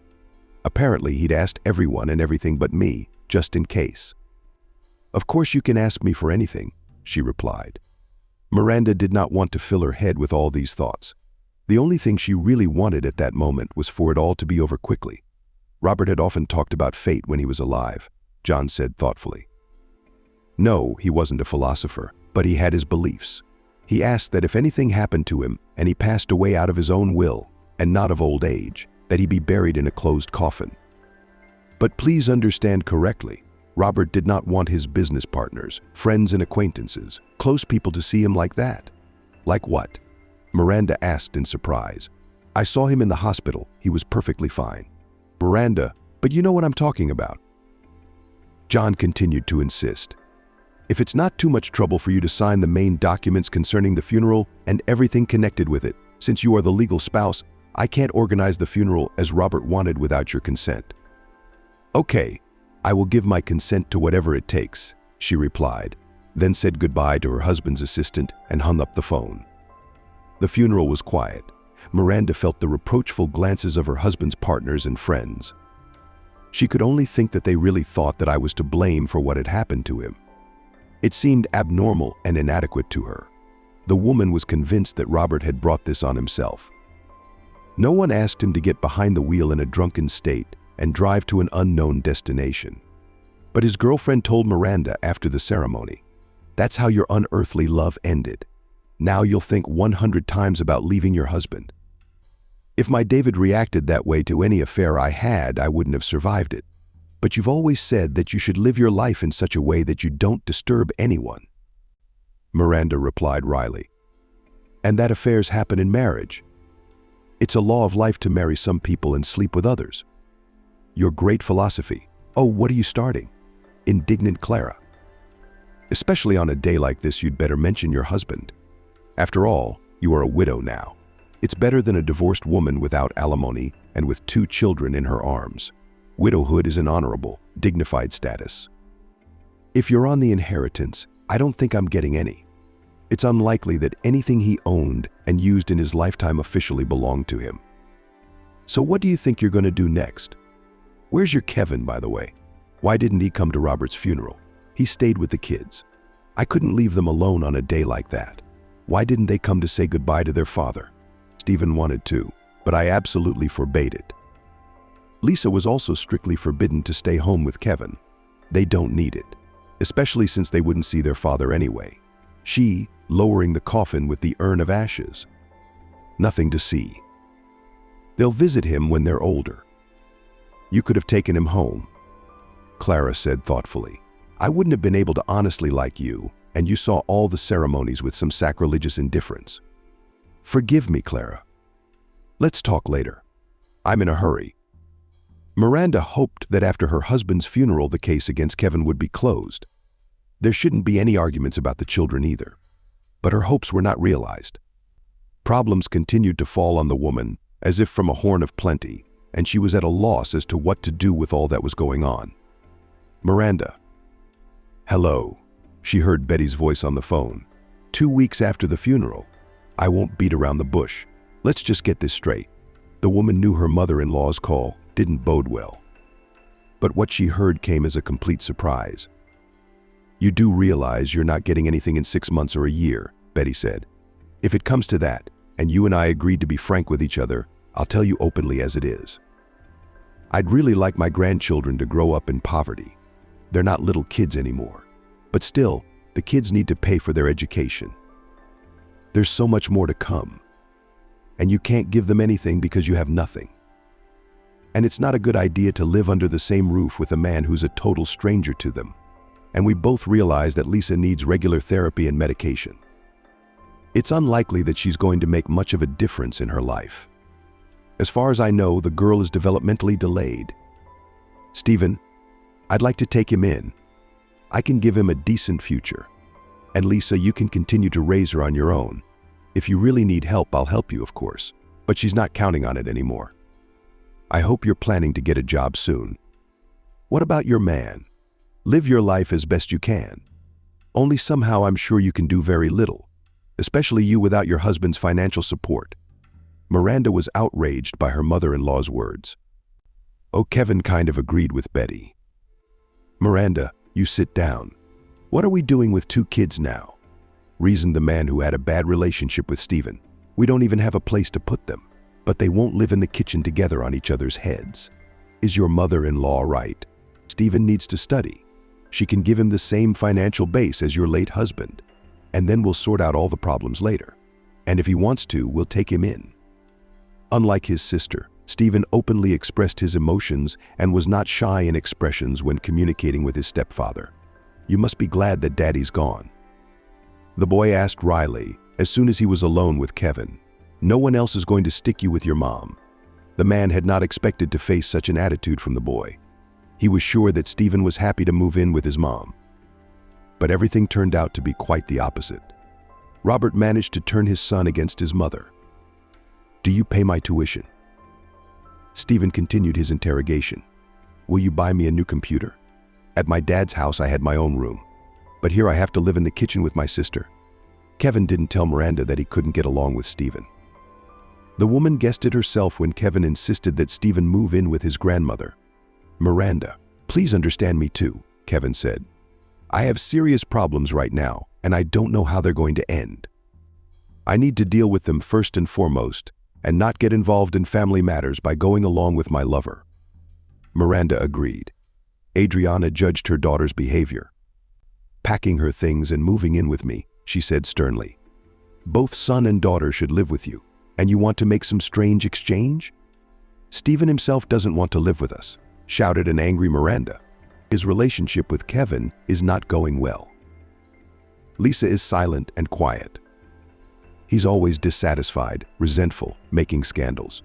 Apparently, he'd asked everyone and everything but me, just in case. Of course you can ask me for anything, she replied. Miranda did not want to fill her head with all these thoughts. The only thing she really wanted at that moment was for it all to be over quickly. Robert had often talked about fate when he was alive, John said thoughtfully. No, he wasn't a philosopher, but he had his beliefs. He asked that if anything happened to him and he passed away out of his own will, and not of old age, that he be buried in a closed coffin. But please understand correctly, Robert did not want his business partners, friends and acquaintances, close people to see him like that. Like what? Miranda asked in surprise. I saw him in the hospital. He was perfectly fine. Miranda, but you know what I'm talking about. John continued to insist. If it's not too much trouble for you to sign the main documents concerning the funeral and everything connected with it, since you are the legal spouse, I can't organize the funeral as Robert wanted without your consent. Okay, I will give my consent to whatever it takes, she replied, then said goodbye to her husband's assistant and hung up the phone. The funeral was quiet. Miranda felt the reproachful glances of her husband's partners and friends. She could only think that they really thought that I was to blame for what had happened to him. It seemed abnormal and inadequate to her. The woman was convinced that Robert had brought this on himself. No one asked him to get behind the wheel in a drunken state and drive to an unknown destination. But his girlfriend told Miranda after the ceremony, "That's how your unearthly love ended. Now you'll think 100 times about leaving your husband." If my David reacted that way to any affair I had, I wouldn't have survived it. But you've always said that you should live your life in such a way that you don't disturb anyone. Miranda replied wryly. And that affairs happen in marriage. It's a law of life to marry some people and sleep with others. Your great philosophy. Oh, what are you starting? Indignant Clara. Especially on a day like this, you'd better mention your husband. After all, you are a widow now. It's better than a divorced woman without alimony and with 2 children in her arms. Widowhood is an honorable, dignified status. If you're on the inheritance, I don't think I'm getting any. It's unlikely that anything he owned and used in his lifetime officially belonged to him. So what do you think you're going to do next? Where's your Kevin, by the way? Why didn't he come to Robert's funeral? He stayed with the kids. I couldn't leave them alone on a day like that. Why didn't they come to say goodbye to their father? Stephen wanted to, but I absolutely forbade it. Lisa was also strictly forbidden to stay home with Kevin. They don't need it, especially since they wouldn't see their father anyway. She, lowering the coffin with the urn of ashes. Nothing to see. They'll visit him when they're older. You could have taken him home, Clara said thoughtfully. I wouldn't have been able to honestly like you, and you saw all the ceremonies with some sacrilegious indifference. Forgive me, Clara. Let's talk later. I'm in a hurry. Miranda hoped that after her husband's funeral the case against Kevin would be closed. There shouldn't be any arguments about the children either. But her hopes were not realized. Problems continued to fall on the woman, as if from a horn of plenty, and she was at a loss as to what to do with all that was going on. Miranda. Hello, she heard Betty's voice on the phone. 2 weeks after the funeral. I won't beat around the bush. Let's just get this straight. The woman knew her mother-in-law's call didn't bode well. But what she heard came as a complete surprise. You do realize you're not getting anything in 6 months or a year, Betty said. If it comes to that, and you and I agreed to be frank with each other, I'll tell you openly as it is. I'd really like my grandchildren to grow up in poverty. They're not little kids anymore. But still, the kids need to pay for their education. There's so much more to come. And you can't give them anything because you have nothing. And it's not a good idea to live under the same roof with a man who's a total stranger to them. And we both realize that Lisa needs regular therapy and medication. It's unlikely that she's going to make much of a difference in her life. As far as I know, the girl is developmentally delayed. Stephen, I'd like to take him in. I can give him a decent future. And Lisa, you can continue to raise her on your own. If you really need help, I'll help you, of course. But she's not counting on it anymore. I hope you're planning to get a job soon. What about your man? Live your life as best you can. Only somehow I'm sure you can do very little, especially you without your husband's financial support. Miranda was outraged by her mother-in-law's words. Oh, Kevin kind of agreed with Betty. Miranda, you sit down. What are we doing with 2 kids now? Reasoned the man who had a bad relationship with Stephen. We don't even have a place to put them, but they won't live in the kitchen together on each other's heads. Is your mother-in-law right? Stephen needs to study. She can give him the same financial base as your late husband, and then we'll sort out all the problems later. And if he wants to, we'll take him in. Unlike his sister, Stephen openly expressed his emotions and was not shy in expressions when communicating with his stepfather. You must be glad that Daddy's gone. The boy asked wryly, as soon as he was alone with Kevin. No one else is going to stick you with your mom. The man had not expected to face such an attitude from the boy. He was sure that Stephen was happy to move in with his mom. But everything turned out to be quite the opposite. Robert managed to turn his son against his mother. Do you pay my tuition? Stephen continued his interrogation. Will you buy me a new computer? At my dad's house I had my own room, but here I have to live in the kitchen with my sister. Kevin didn't tell Miranda that he couldn't get along with Stephen. The woman guessed it herself when Kevin insisted that Stephen move in with his grandmother. Miranda, please understand me too, Kevin said. I have serious problems right now, and I don't know how they're going to end. I need to deal with them first and foremost, and not get involved in family matters by going along with my lover. Miranda agreed. Adriana judged her daughter's behavior. Packing her things and moving in with me, she said sternly. Both son and daughter should live with you, and you want to make some strange exchange? Stephen himself doesn't want to live with us, shouted an angry Miranda. His relationship with Kevin is not going well. Lisa is silent and quiet. He's always dissatisfied, resentful, making scandals.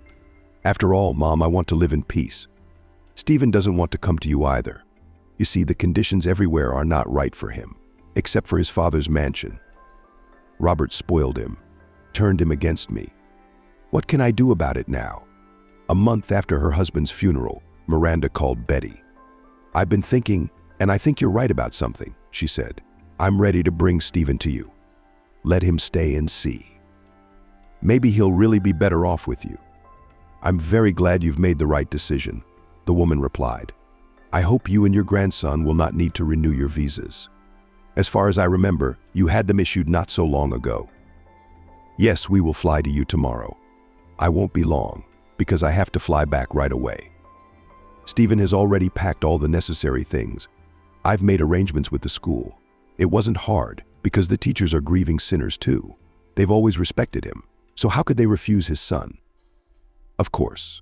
After all, Mom, I want to live in peace. Stephen doesn't want to come to you either. You see, the conditions everywhere are not right for him, except for his father's mansion. Robert spoiled him, turned him against me. What can I do about it now? A month after her husband's funeral, Miranda called Betty. I've been thinking, and I think you're right about something, she said. I'm ready to bring Stephen to you. Let him stay and see. Maybe he'll really be better off with you. I'm very glad you've made the right decision, the woman replied. I hope you and your grandson will not need to renew your visas. As far as I remember, you had them issued not so long ago. Yes, we will fly to you tomorrow. I won't be long, because I have to fly back right away. Stephen has already packed all the necessary things. I've made arrangements with the school. It wasn't hard, because the teachers are grieving sinners too. They've always respected him, so how could they refuse his son? Of course.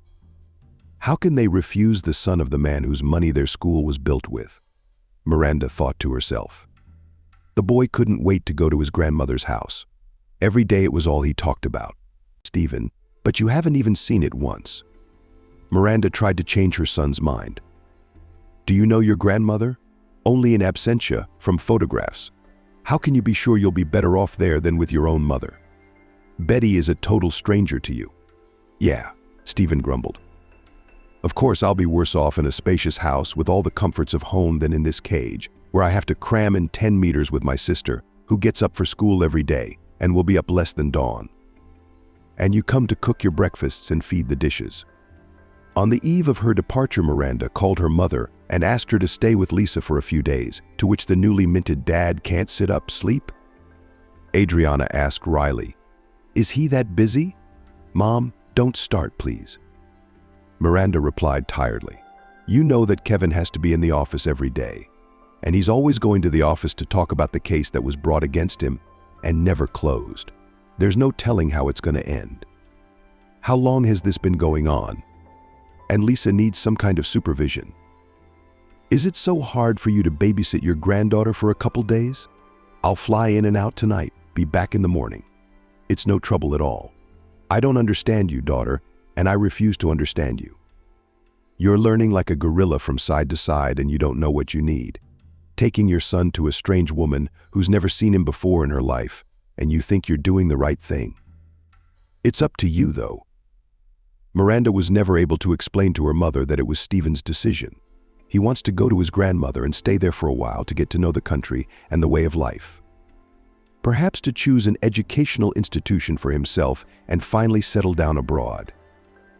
How can they refuse the son of the man whose money their school was built with? Miranda thought to herself. The boy couldn't wait to go to his grandmother's house. Every day it was all he talked about. Stephen, but you haven't even seen it once. Miranda tried to change her son's mind. Do you know your grandmother? Only in absentia, from photographs. How can you be sure you'll be better off there than with your own mother? Betty is a total stranger to you. Yeah, Stephen grumbled. Of course I'll be worse off in a spacious house with all the comforts of home than in this cage, where I have to cram in 10 meters with my sister, who gets up for school every day and will be up less than dawn. And you come to cook your breakfasts and feed the dishes. On the eve of her departure, Miranda called her mother and asked her to stay with Lisa for a few days, to which the newly minted dad can't sit up, sleep? Adriana asked wryly, Is he that busy? Mom, don't start, please. Miranda replied tiredly, You know that Kevin has to be in the office every day, and he's always going to the office to talk about the case that was brought against him and never closed. There's no telling how it's going to end. How long has this been going on? And Lisa needs some kind of supervision. Is it so hard for you to babysit your granddaughter for a couple days? I'll fly in and out tonight, be back in the morning. It's no trouble at all. I don't understand you, daughter, and I refuse to understand you. You're learning like a gorilla from side to side and you don't know what you need. Taking your son to a strange woman who's never seen him before in her life, and you think you're doing the right thing. It's up to you, though. Miranda was never able to explain to her mother that it was Stephen's decision. He wants to go to his grandmother and stay there for a while to get to know the country and the way of life. Perhaps to choose an educational institution for himself and finally settle down abroad.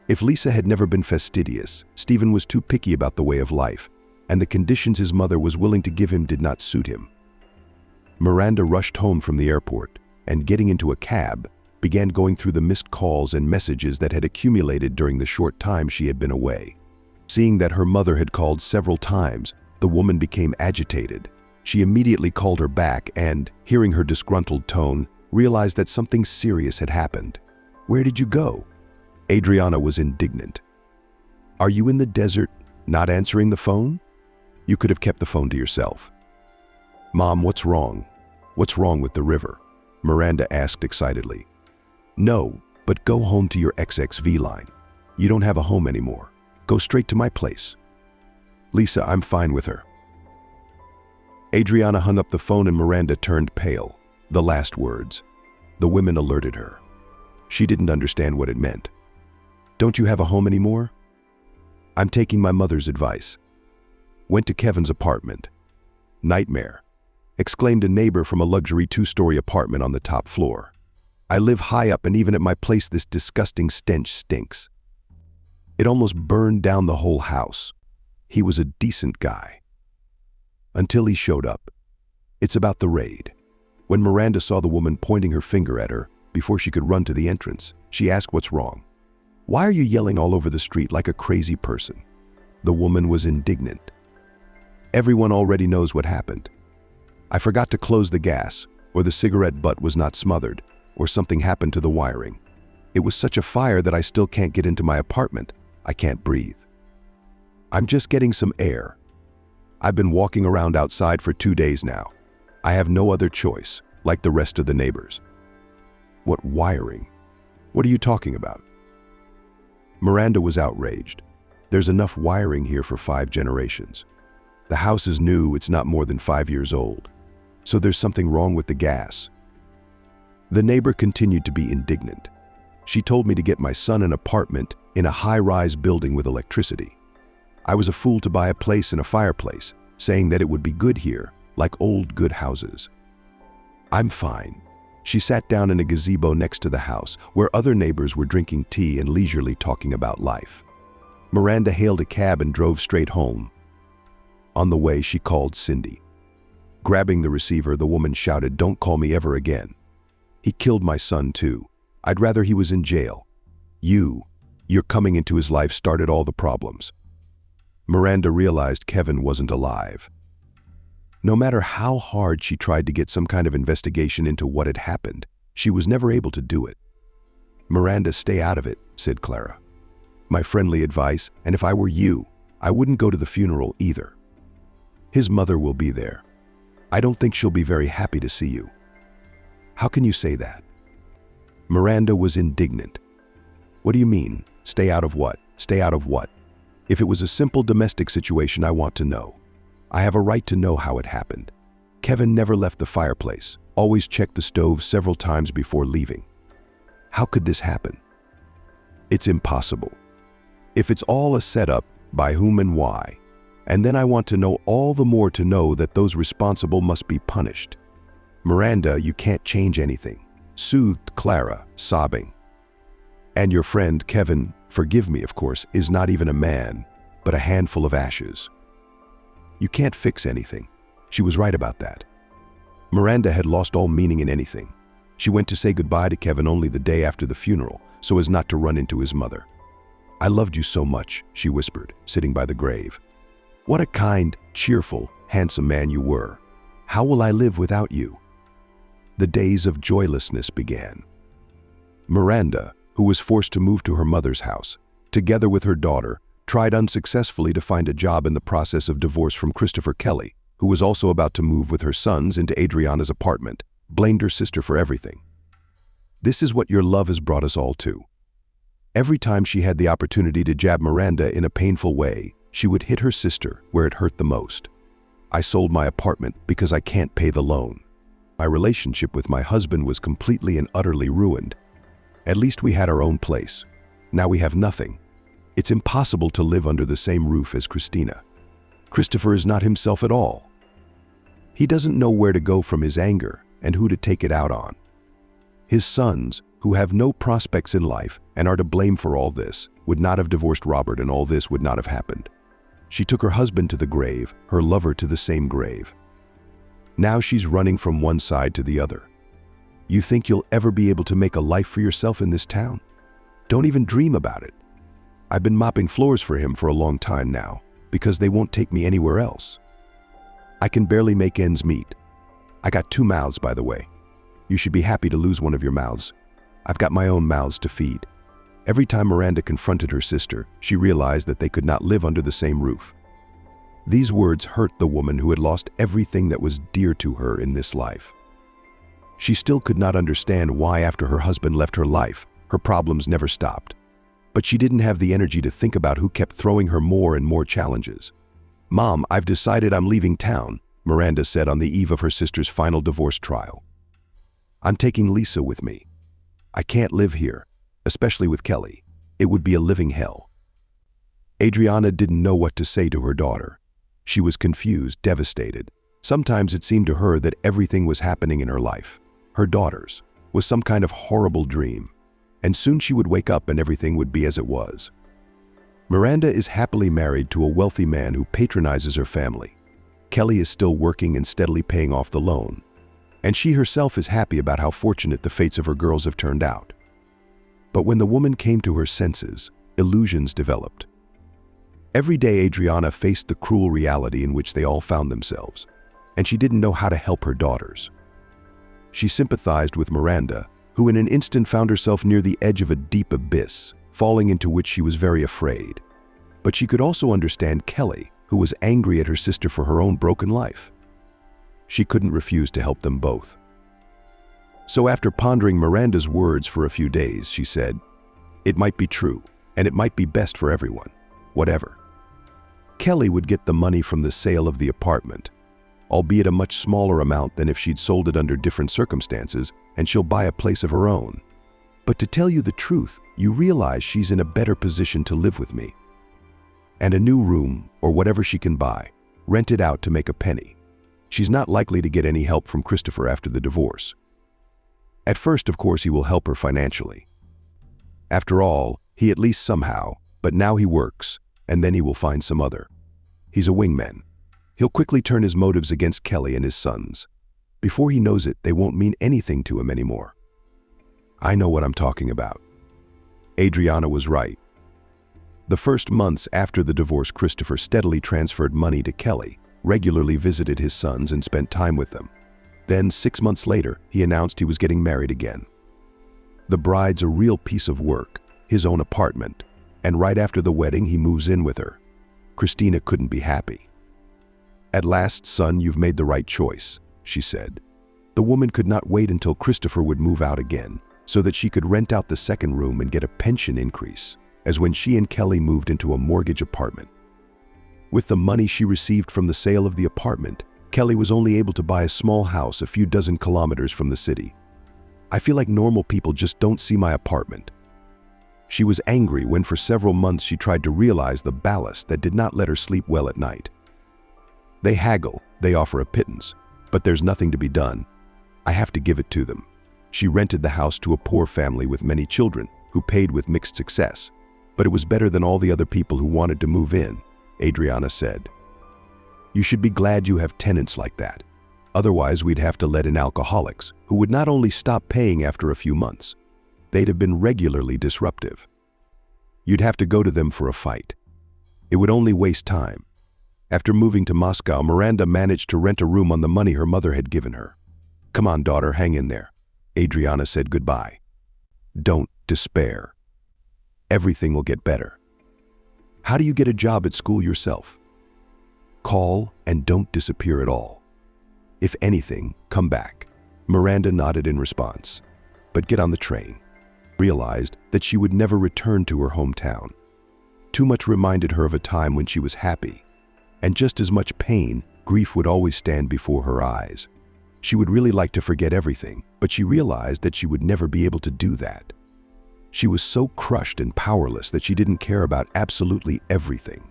If Lisa had never been fastidious, Stephen was too picky about the way of life, and the conditions his mother was willing to give him did not suit him. Miranda rushed home from the airport and, getting into a cab, began going through the missed calls and messages that had accumulated during the short time she had been away. Seeing that her mother had called several times, the woman became agitated. She immediately called her back and, hearing her disgruntled tone, realized that something serious had happened. Where did you go? Adriana was indignant. Are you in the desert, not answering the phone? You could have kept the phone to yourself. Mom, what's wrong? What's wrong with the river? Miranda asked excitedly. No, but go home to your XXV line. You don't have a home anymore. Go straight to my place. Lisa, I'm fine with her. Adriana hung up the phone and Miranda turned pale. The last words. The women alerted her. She didn't understand what it meant. Don't you have a home anymore? I'm taking my mother's advice. Went to Kevin's apartment. Nightmare, exclaimed a neighbor from a luxury 2-story apartment on the top floor. I live high up and even at my place this disgusting stench stinks. It almost burned down the whole house. He was a decent guy. Until he showed up. It's about the raid. When Miranda saw the woman pointing her finger at her, before she could run to the entrance, she asked what's wrong. Why are you yelling all over the street like a crazy person? The woman was indignant. Everyone already knows what happened. I forgot to close the gas, or the cigarette butt was not smothered, or something happened to the wiring. It was such a fire that I still can't get into my apartment. I can't breathe. I'm just getting some air. I've been walking around outside for 2 days now. I have no other choice, like the rest of the neighbors. What wiring? What are you talking about? Miranda was outraged. There's enough wiring here for 5 generations. The house is new, it's not more than 5 years old. So there's something wrong with the gas. The neighbor continued to be indignant. She told me to get my son an apartment in a high-rise building with electricity. I was a fool to buy a place and a fireplace, saying that it would be good here, like old good houses. I'm fine. She sat down in a gazebo next to the house, where other neighbors were drinking tea and leisurely talking about life. Miranda hailed a cab and drove straight home. On the way, she called Cindy. Grabbing the receiver, the woman shouted, "Don't call me ever again." He killed my son too. I'd rather he was in jail. You're coming into his life started all the problems. Miranda realized Kevin wasn't alive. No matter how hard she tried to get some kind of investigation into what had happened, she was never able to do it. "Miranda, stay out of it," said Clara. "My friendly advice, and if I were you, I wouldn't go to the funeral either. His mother will be there. I don't think she'll be very happy to see you." "How can you say that?" Miranda was indignant. "What do you mean? Stay out of what? Stay out of what? If it was a simple domestic situation, I want to know. I have a right to know how it happened. Kevin never left the fireplace, always checked the stove several times before leaving. How could this happen? It's impossible. If it's all a setup, by whom and why? And then I want to know all the more to know that those responsible must be punished." "Miranda, you can't change anything," soothed Clara, sobbing. "And your friend, Kevin, forgive me, of course, is not even a man, but a handful of ashes. You can't fix anything." She was right about that. Miranda had lost all meaning in anything. She went to say goodbye to Kevin only the day after the funeral, so as not to run into his mother. "I loved you so much," she whispered, sitting by the grave. "What a kind, cheerful, handsome man you were. How will I live without you?" The days of joylessness began. Miranda, who was forced to move to her mother's house, together with her daughter, tried unsuccessfully to find a job in the process of divorce from Christopher Kelly, who was also about to move with her sons into Adriana's apartment, blamed her sister for everything. This is what your love has brought us all to. Every time she had the opportunity to jab Miranda in a painful way, she would hit her sister where it hurt the most. "I sold my apartment because I can't pay the loan. My relationship with my husband was completely and utterly ruined. At least we had our own place. Now we have nothing. It's impossible to live under the same roof as Christina. Christopher is not himself at all. He doesn't know where to go from his anger and who to take it out on. His sons, who have no prospects in life and are to blame for all this, would not have divorced Robert, and all this would not have happened. She took her husband to the grave, her lover to the same grave. Now she's running from one side to the other. You think you'll ever be able to make a life for yourself in this town? Don't even dream about it. I've been mopping floors for him for a long time now, because they won't take me anywhere else. I can barely make ends meet. I got 2 mouths, by the way. You should be happy to lose one of your mouths. I've got my own mouths to feed." Every time Miranda confronted her sister, she realized that they could not live under the same roof. These words hurt the woman who had lost everything that was dear to her in this life. She still could not understand why, after her husband left her life, her problems never stopped. But she didn't have the energy to think about who kept throwing her more and more challenges. "Mom, I've decided I'm leaving town," Miranda said on the eve of her sister's final divorce trial. "I'm taking Lisa with me. I can't live here, especially with Kelly. It would be a living hell." Adriana didn't know what to say to her daughter. She was confused, devastated. Sometimes it seemed to her that everything was happening in her life, her daughter's, was some kind of horrible dream. And soon she would wake up and everything would be as it was. Miranda is happily married to a wealthy man who patronizes her family. Kelly is still working and steadily paying off the loan. And she herself is happy about how fortunate the fates of her girls have turned out. But when the woman came to her senses, illusions developed. Every day Adriana faced the cruel reality in which they all found themselves, and she didn't know how to help her daughters. She sympathized with Miranda, who in an instant found herself near the edge of a deep abyss, falling into which she was very afraid. But she could also understand Kelly, who was angry at her sister for her own broken life. She couldn't refuse to help them both. So after pondering Miranda's words for a few days, she said, "It might be true, and it might be best for everyone. Whatever. Kelly would get the money from the sale of the apartment, albeit a much smaller amount than if she'd sold it under different circumstances, and she'll buy a place of her own. But to tell you the truth, you realize she's in a better position to live with me. And a new room, or whatever she can buy, rent it out to make a penny. She's not likely to get any help from Christopher after the divorce. At first, of course, he will help her financially. After all, he at least somehow, but now he works, and then he will find some other. He's a wingman. He'll quickly turn his motives against Kelly and his sons. Before he knows it, they won't mean anything to him anymore. I know what I'm talking about. Adriana was right. The first months after the divorce, Christopher steadily transferred money to Kelly, regularly visited his sons and spent time with them. Then, 6 months later, he announced he was getting married again. The bride's a real piece of work, his own apartment, and right after the wedding, he moves in with her. Christina couldn't be happy. "At last, son, you've made the right choice," she said. The woman could not wait until Christopher would move out again, so that she could rent out the second room and get a pension increase, as when she and Kelly moved into a mortgage apartment. With the money she received from the sale of the apartment, Kelly was only able to buy a small house a few dozen kilometers from the city. "I feel like normal people just don't see my apartment." She was angry when for several months she tried to realize the ballast that did not let her sleep well at night. "They haggle, they offer a pittance, but there's nothing to be done. I have to give it to them." She rented the house to a poor family with many children who paid with mixed success, but it was better than all the other people who wanted to move in, Adriana said. "You should be glad you have tenants like that. Otherwise, we'd have to let in alcoholics who would not only stop paying after a few months, they'd have been regularly disruptive. You'd have to go to them for a fight. It would only waste time." After moving to Moscow, Miranda managed to rent a room on the money her mother had given her. "Come on, daughter, hang in there." Adriana said goodbye. "Don't despair. Everything will get better. How do you get a job at school yourself? Call and don't disappear at all. If anything, come back." Miranda nodded in response. But get on the train. Realized that she would never return to her hometown. Too much reminded her of a time when she was happy, and just as much pain, grief would always stand before her eyes. She would really like to forget everything, but she realized that she would never be able to do that. She was so crushed and powerless that she didn't care about absolutely everything.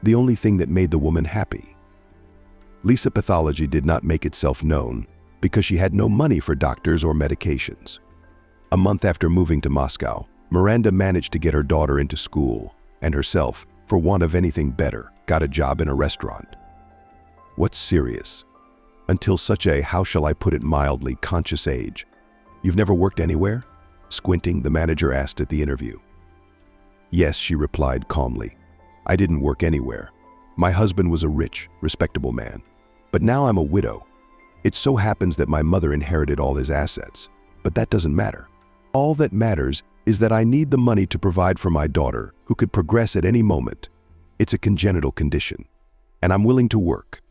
The only thing that made the woman happy. Lisa pathology did not make itself known because she had no money for doctors or medications. A month after moving to Moscow, Miranda managed to get her daughter into school and herself, for want of anything better, got a job in a restaurant. What's serious? Until such a, how shall I put it mildly, conscious age. "You've never worked anywhere?" Squinting, the manager asked at the interview. "Yes," she replied calmly. "I didn't work anywhere. My husband was a rich, respectable man. But now I'm a widow. It so happens that my mother inherited all his assets. But that doesn't matter. All that matters is that I need the money to provide for my daughter, who could progress at any moment. It's a congenital condition, and I'm willing to work."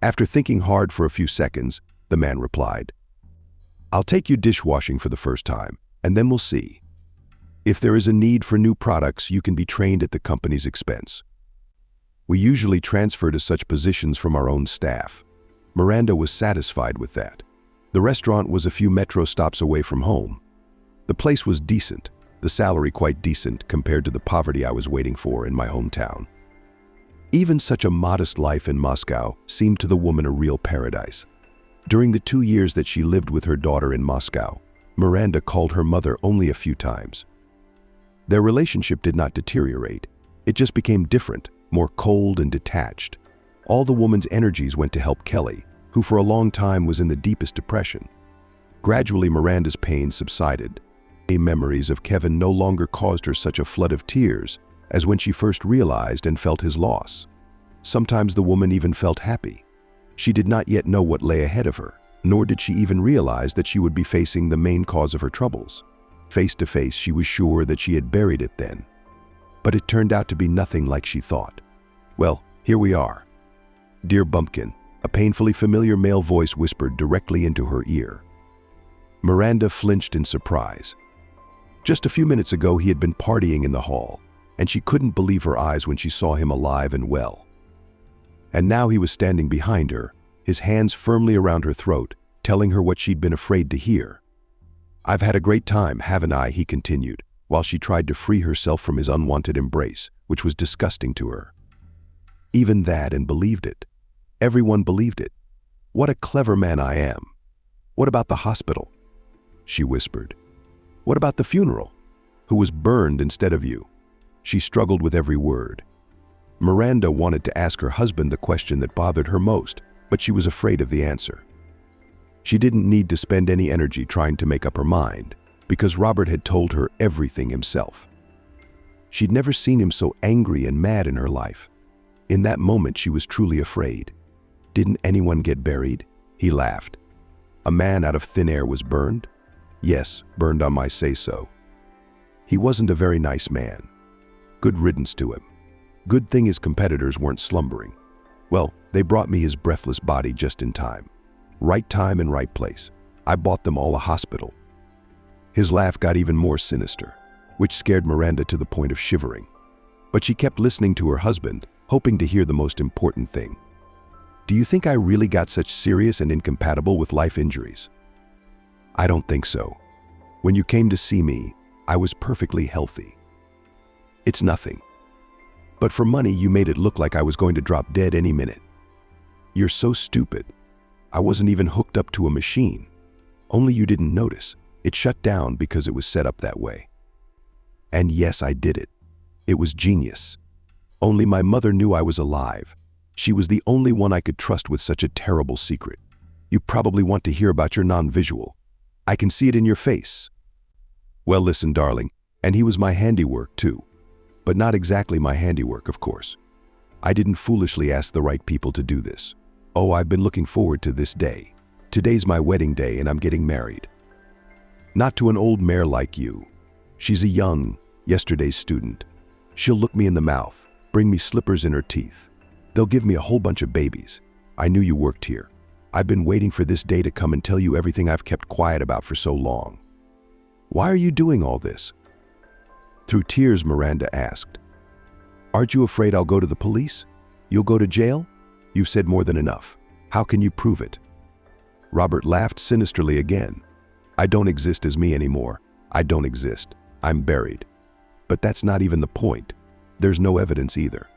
After thinking hard for a few seconds, the man replied, "I'll take you dishwashing for the first time, and then we'll see. If there is a need for new products, you can be trained at the company's expense. We usually transfer to such positions from our own staff." Miranda was satisfied with that. The restaurant was a few metro stops away from home. The place was decent, the salary quite decent compared to the poverty I was waiting for in my hometown. Even such a modest life in Moscow seemed to the woman a real paradise. During the 2 years that she lived with her daughter in Moscow, Miranda called her mother only a few times. Their relationship did not deteriorate. It just became different, more cold and detached. All the woman's energies went to help Kelly, who for a long time was in the deepest depression. Gradually, Miranda's pain subsided. Memories of Kevin no longer caused her such a flood of tears as when she first realized and felt his loss. Sometimes the woman even felt happy. She did not yet know what lay ahead of her, nor did she even realize that she would be facing the main cause of her troubles. Face to face, she was sure that she had buried it then. But it turned out to be nothing like she thought. "Well, here we are." "Dear Bumpkin," a painfully familiar male voice whispered directly into her ear. Miranda flinched in surprise. Just a few minutes ago, he had been partying in the hall, and she couldn't believe her eyes when she saw him alive and well. And now he was standing behind her, his hands firmly around her throat, telling her what she'd been afraid to hear. "I've had a great time, haven't I?" he continued, while she tried to free herself from his unwanted embrace, which was disgusting to her. Even that, and believed it. Everyone believed it. "What a clever man I am." "What about the hospital?" she whispered. "What about the funeral? Who was burned instead of you?" She struggled with every word. Miranda wanted to ask her husband the question that bothered her most, but she was afraid of the answer. She didn't need to spend any energy trying to make up her mind. because Robert had told her everything himself. She'd never seen him so angry and mad in her life. In that moment, she was truly afraid. Didn't anyone get buried? He laughed. A man out of thin air was burned? Yes, burned on my say-so. He wasn't a very nice man. Good riddance to him. Good thing his competitors weren't slumbering. Well, they brought me his breathless body just in time. Right time and right place. I bought them all a hospital. His laugh got even more sinister, which scared Miranda to the point of shivering. But she kept listening to her husband, hoping to hear the most important thing. Do you think I really got such serious and incompatible with life injuries? I don't think so. When you came to see me, I was perfectly healthy. It's nothing. But for money, you made it look like I was going to drop dead any minute. You're so stupid. I wasn't even hooked up to a machine. Only you didn't notice. It shut down because it was set up that way. And yes, I did it. It was genius. Only my mother knew I was alive. She was the only one I could trust with such a terrible secret. You probably want to hear about your non-visual. I can see it in your face. Well, listen, darling, and he was my handiwork too. But not exactly my handiwork, of course. I didn't foolishly ask the right people to do this. Oh, I've been looking forward to this day. Today's my wedding day and I'm getting married. Not to an old mare like you. She's a young, yesterday's student. She'll look me in the mouth, bring me slippers in her teeth. They'll give me a whole bunch of babies. I knew you worked here. I've been waiting for this day to come and tell you everything I've kept quiet about for so long. Why are you doing all this? Through tears, Miranda asked. Aren't you afraid I'll go to the police? You'll go to jail? You've said more than enough. How can you prove it? Robert laughed sinisterly again. I don't exist as me anymore. I don't exist. I'm buried. But that's not even the point. There's no evidence either.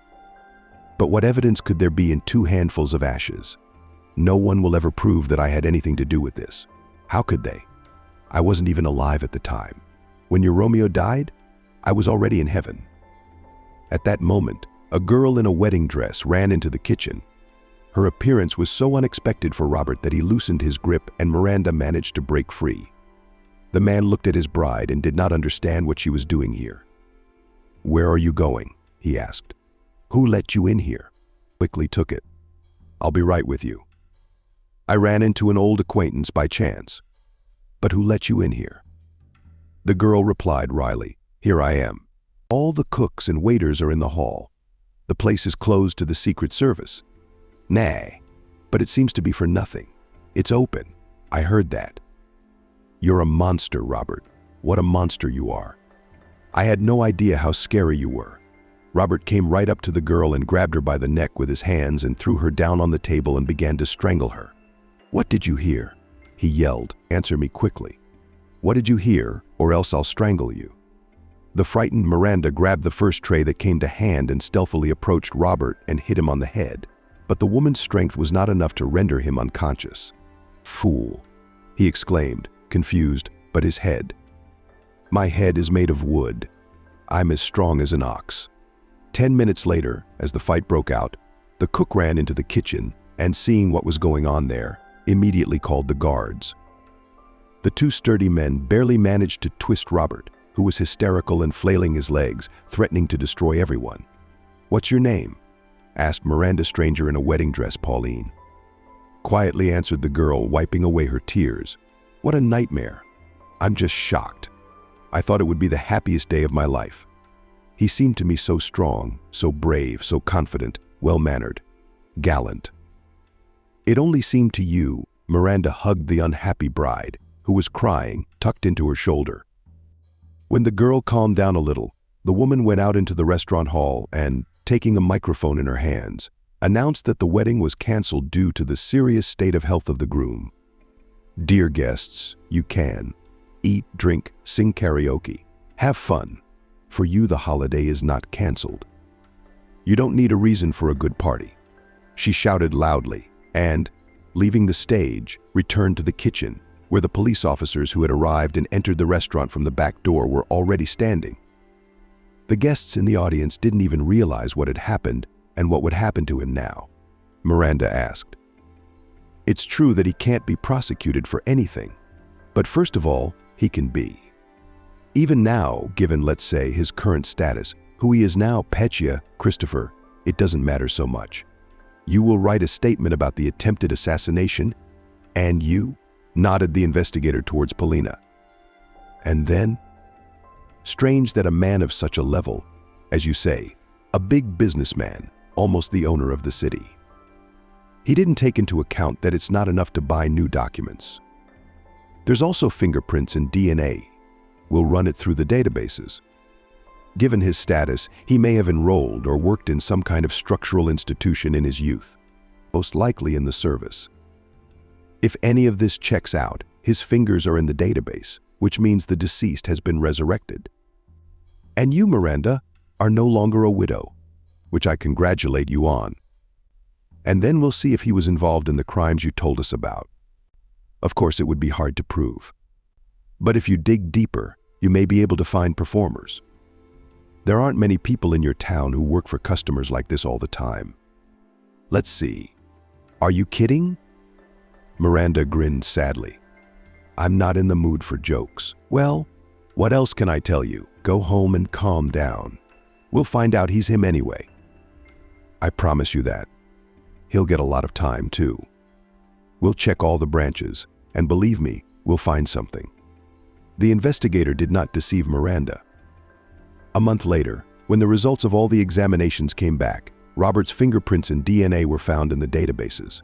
But what evidence could there be in 2 handfuls of ashes? No one will ever prove that I had anything to do with this. How could they? I wasn't even alive at the time. When your Romeo died, I was already in heaven. At that moment, a girl in a wedding dress ran into the kitchen. Her appearance was so unexpected for Robert that he loosened his grip and Miranda managed to break free. The man looked at his bride and did not understand what she was doing here. Where are you going? He asked. Who let you in here? Quickly took it. I'll be right with you. I ran into an old acquaintance by chance. But who let you in here? The girl replied wryly, Here I am. All the cooks and waiters are in the hall. The place is closed to the Secret Service. Nay, but it seems to be for nothing. It's open. I heard that. You're a monster, Robert. What a monster you are. I had no idea how scary you were. Robert came right up to the girl and grabbed her by the neck with his hands and threw her down on the table and began to strangle her. What did you hear? He yelled. Answer me quickly. What did you hear, or else I'll strangle you? The frightened Miranda grabbed the first tray that came to hand and stealthily approached Robert and hit him on the head. But the woman's strength was not enough to render him unconscious. Fool, he exclaimed, confused, but his head. My head is made of wood. I'm as strong as an ox. 10 minutes later, as the fight broke out, the cook ran into the kitchen and, seeing what was going on there, immediately called the guards. The 2 sturdy men barely managed to twist Robert, who was hysterical and flailing his legs, threatening to destroy everyone. What's your name? Asked Miranda's stranger in a wedding dress, Pauline. Quietly answered the girl, wiping away her tears. What a nightmare. I'm just shocked. I thought it would be the happiest day of my life. He seemed to me so strong, so brave, so confident, well-mannered, gallant. It only seemed to you. Miranda hugged the unhappy bride, who was crying, tucked into her shoulder. When the girl calmed down a little, the woman went out into the restaurant hall and, taking a microphone in her hands, announced that the wedding was canceled due to the serious state of health of the groom. Dear guests, you can eat, drink, sing karaoke, have fun. For you, the holiday is not canceled. You don't need a reason for a good party. She shouted loudly and, leaving the stage, returned to the kitchen, where the police officers who had arrived and entered the restaurant from the back door were already standing. The guests in the audience didn't even realize what had happened and what would happen to him now. Miranda asked. It's true that he can't be prosecuted for anything, but first of all, he can be. Even now, given, let's say, his current status, who he is now, Petya, Christopher, it doesn't matter so much. You will write a statement about the attempted assassination, and you? Nodded the investigator towards Polina. And then? Strange that a man of such a level, as you say, a big businessman, almost the owner of the city. He didn't take into account that it's not enough to buy new documents. There's also fingerprints and DNA. We'll run it through the databases. Given his status, he may have enrolled or worked in some kind of structural institution in his youth, most likely in the service. If any of this checks out, his fingers are in the database, which means the deceased has been resurrected. And you, Miranda, are no longer a widow, which I congratulate you on. And then we'll see if he was involved in the crimes you told us about. Of course, it would be hard to prove. But if you dig deeper, you may be able to find performers. There aren't many people in your town who work for customers like this all the time. Let's see. Are you kidding? Miranda grinned sadly. I'm not in the mood for jokes. Well, what else can I tell you? Go home and calm down. We'll find out he's him anyway. I promise you that. He'll get a lot of time, too. We'll check all the branches, and believe me, we'll find something. The investigator did not deceive Miranda. A month later, when the results of all the examinations came back, Robert's fingerprints and DNA were found in the databases.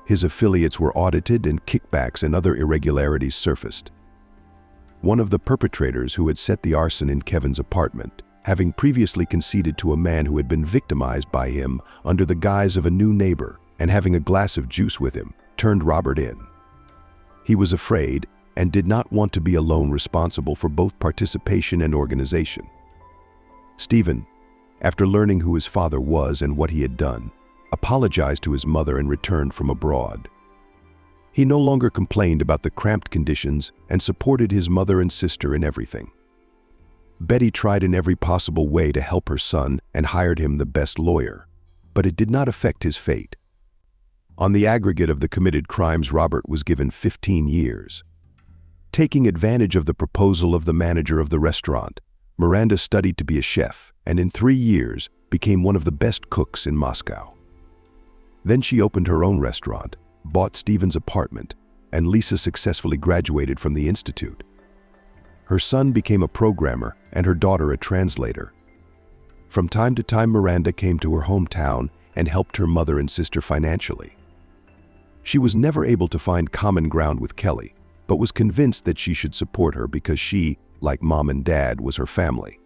His affiliates were audited and kickbacks and other irregularities surfaced. One of the perpetrators who had set the arson in Kevin's apartment, having previously conceded to a man who had been victimized by him under the guise of a new neighbor and having a glass of juice with him, turned Robert in. He was afraid and did not want to be alone responsible for both participation and organization. Stephen, after learning who his father was and what he had done, apologized to his mother and returned from abroad. He no longer complained about the cramped conditions and supported his mother and sister in everything. Betty tried in every possible way to help her son and hired him the best lawyer, but it did not affect his fate. On the aggregate of the committed crimes, Robert was given 15 years. Taking advantage of the proposal of the manager of the restaurant, Miranda studied to be a chef and in 3 years became one of the best cooks in Moscow. Then she opened her own restaurant, bought Stephen's apartment, and Lisa successfully graduated from the institute. Her son became a programmer and her daughter a translator. From time to time, Miranda came to her hometown and helped her mother and sister financially. She was never able to find common ground with Kelly, but was convinced that she should support her because she, like mom and dad, was her family.